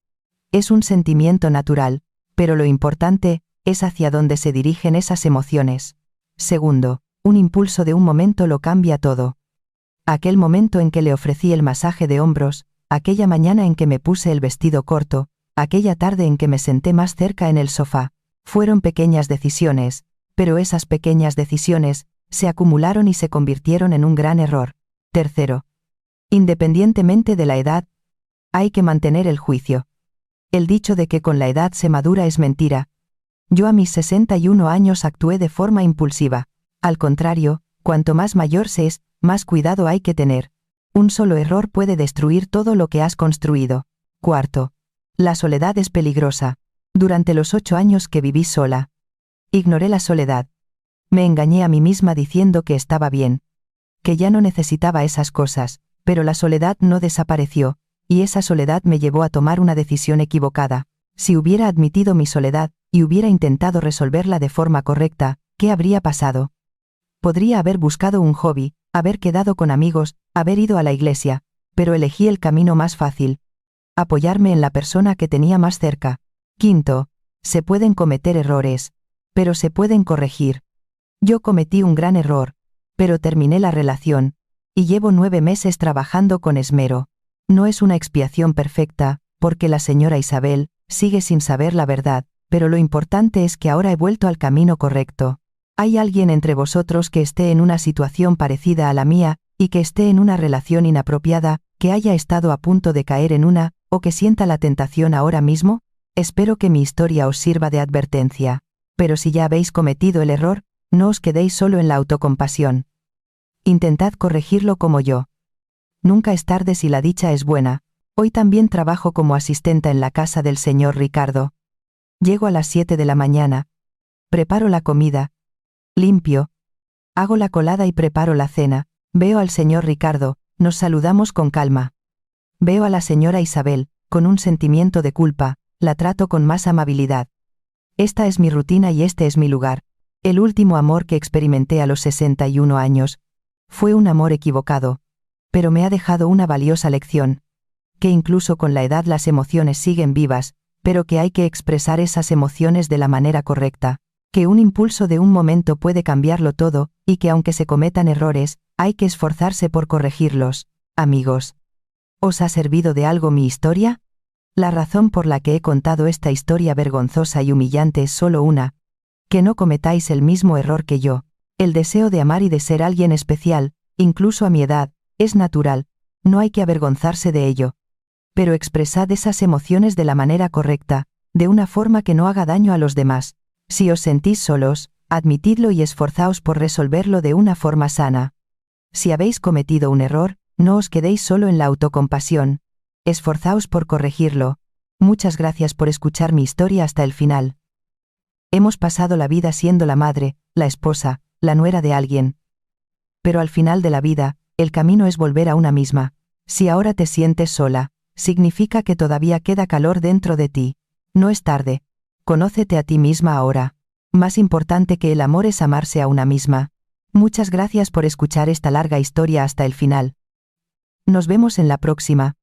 Es un sentimiento natural, pero lo importante es hacia dónde se dirigen esas emociones. Segundo, un impulso de un momento lo cambia todo. Aquel momento en que le ofrecí el masaje de hombros, aquella mañana en que me puse el vestido corto, aquella tarde en que me senté más cerca en el sofá, fueron pequeñas decisiones, pero esas pequeñas decisiones se acumularon y se convirtieron en un gran error. Tercero, independientemente de la edad, hay que mantener el juicio. El dicho de que con la edad se madura es mentira. Yo a mis 61 años actué de forma impulsiva. Al contrario, cuanto más mayor se es, más cuidado hay que tener. Un solo error puede destruir todo lo que has construido. Cuarto. La soledad es peligrosa. Durante los 8 años que viví sola, ignoré la soledad. Me engañé a mí misma diciendo que estaba bien, que ya no necesitaba esas cosas, pero la soledad no desapareció, y esa soledad me llevó a tomar una decisión equivocada. Si hubiera admitido mi soledad, y hubiera intentado resolverla de forma correcta, ¿qué habría pasado? Podría haber buscado un hobby, haber quedado con amigos, haber ido a la iglesia, pero elegí el camino más fácil. Apoyarme en la persona que tenía más cerca. Quinto, se pueden cometer errores, pero se pueden corregir. Yo cometí un gran error, pero terminé la relación, y llevo 9 meses trabajando con esmero. No es una expiación perfecta, porque la señora Isabel sigue sin saber la verdad, pero lo importante es que ahora he vuelto al camino correcto. ¿Hay alguien entre vosotros que esté en una situación parecida a la mía, y que esté en una relación inapropiada, que haya estado a punto de caer en una, o que sienta la tentación ahora mismo? Espero que mi historia os sirva de advertencia. Pero si ya habéis cometido el error, no os quedéis solo en la autocompasión. Intentad corregirlo como yo. Nunca es tarde si la dicha es buena. Hoy también trabajo como asistenta en la casa del señor Ricardo. Llego a las 7 de la mañana. Preparo la comida. Limpio. Hago la colada y preparo la cena. Veo al señor Ricardo, nos saludamos con calma. Veo a la señora Isabel, con un sentimiento de culpa, la trato con más amabilidad. Esta es mi rutina y este es mi lugar. El último amor que experimenté a los 61 años fue un amor equivocado, pero me ha dejado una valiosa lección, que incluso con la edad las emociones siguen vivas, pero que hay que expresar esas emociones de la manera correcta, que un impulso de un momento puede cambiarlo todo, y que aunque se cometan errores, hay que esforzarse por corregirlos. Amigos, ¿os ha servido de algo mi historia? La razón por la que he contado esta historia vergonzosa y humillante es solo una: que no cometáis el mismo error que yo. El deseo de amar y de ser alguien especial, incluso a mi edad, es natural, no hay que avergonzarse de ello. Pero expresad esas emociones de la manera correcta, de una forma que no haga daño a los demás. Si os sentís solos, admitidlo y esforzaos por resolverlo de una forma sana. Si habéis cometido un error, no os quedéis solo en la autocompasión. Esforzaos por corregirlo. Muchas gracias por escuchar mi historia hasta el final. Hemos pasado la vida siendo la madre, la esposa, la nuera de alguien. Pero al final de la vida, el camino es volver a una misma. Si ahora te sientes sola, significa que todavía queda calor dentro de ti. No es tarde. Conócete a ti misma ahora. Más importante que el amor es amarse a una misma. Muchas gracias por escuchar esta larga historia hasta el final. Nos vemos en la próxima.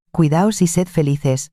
Cuidaos y sed felices.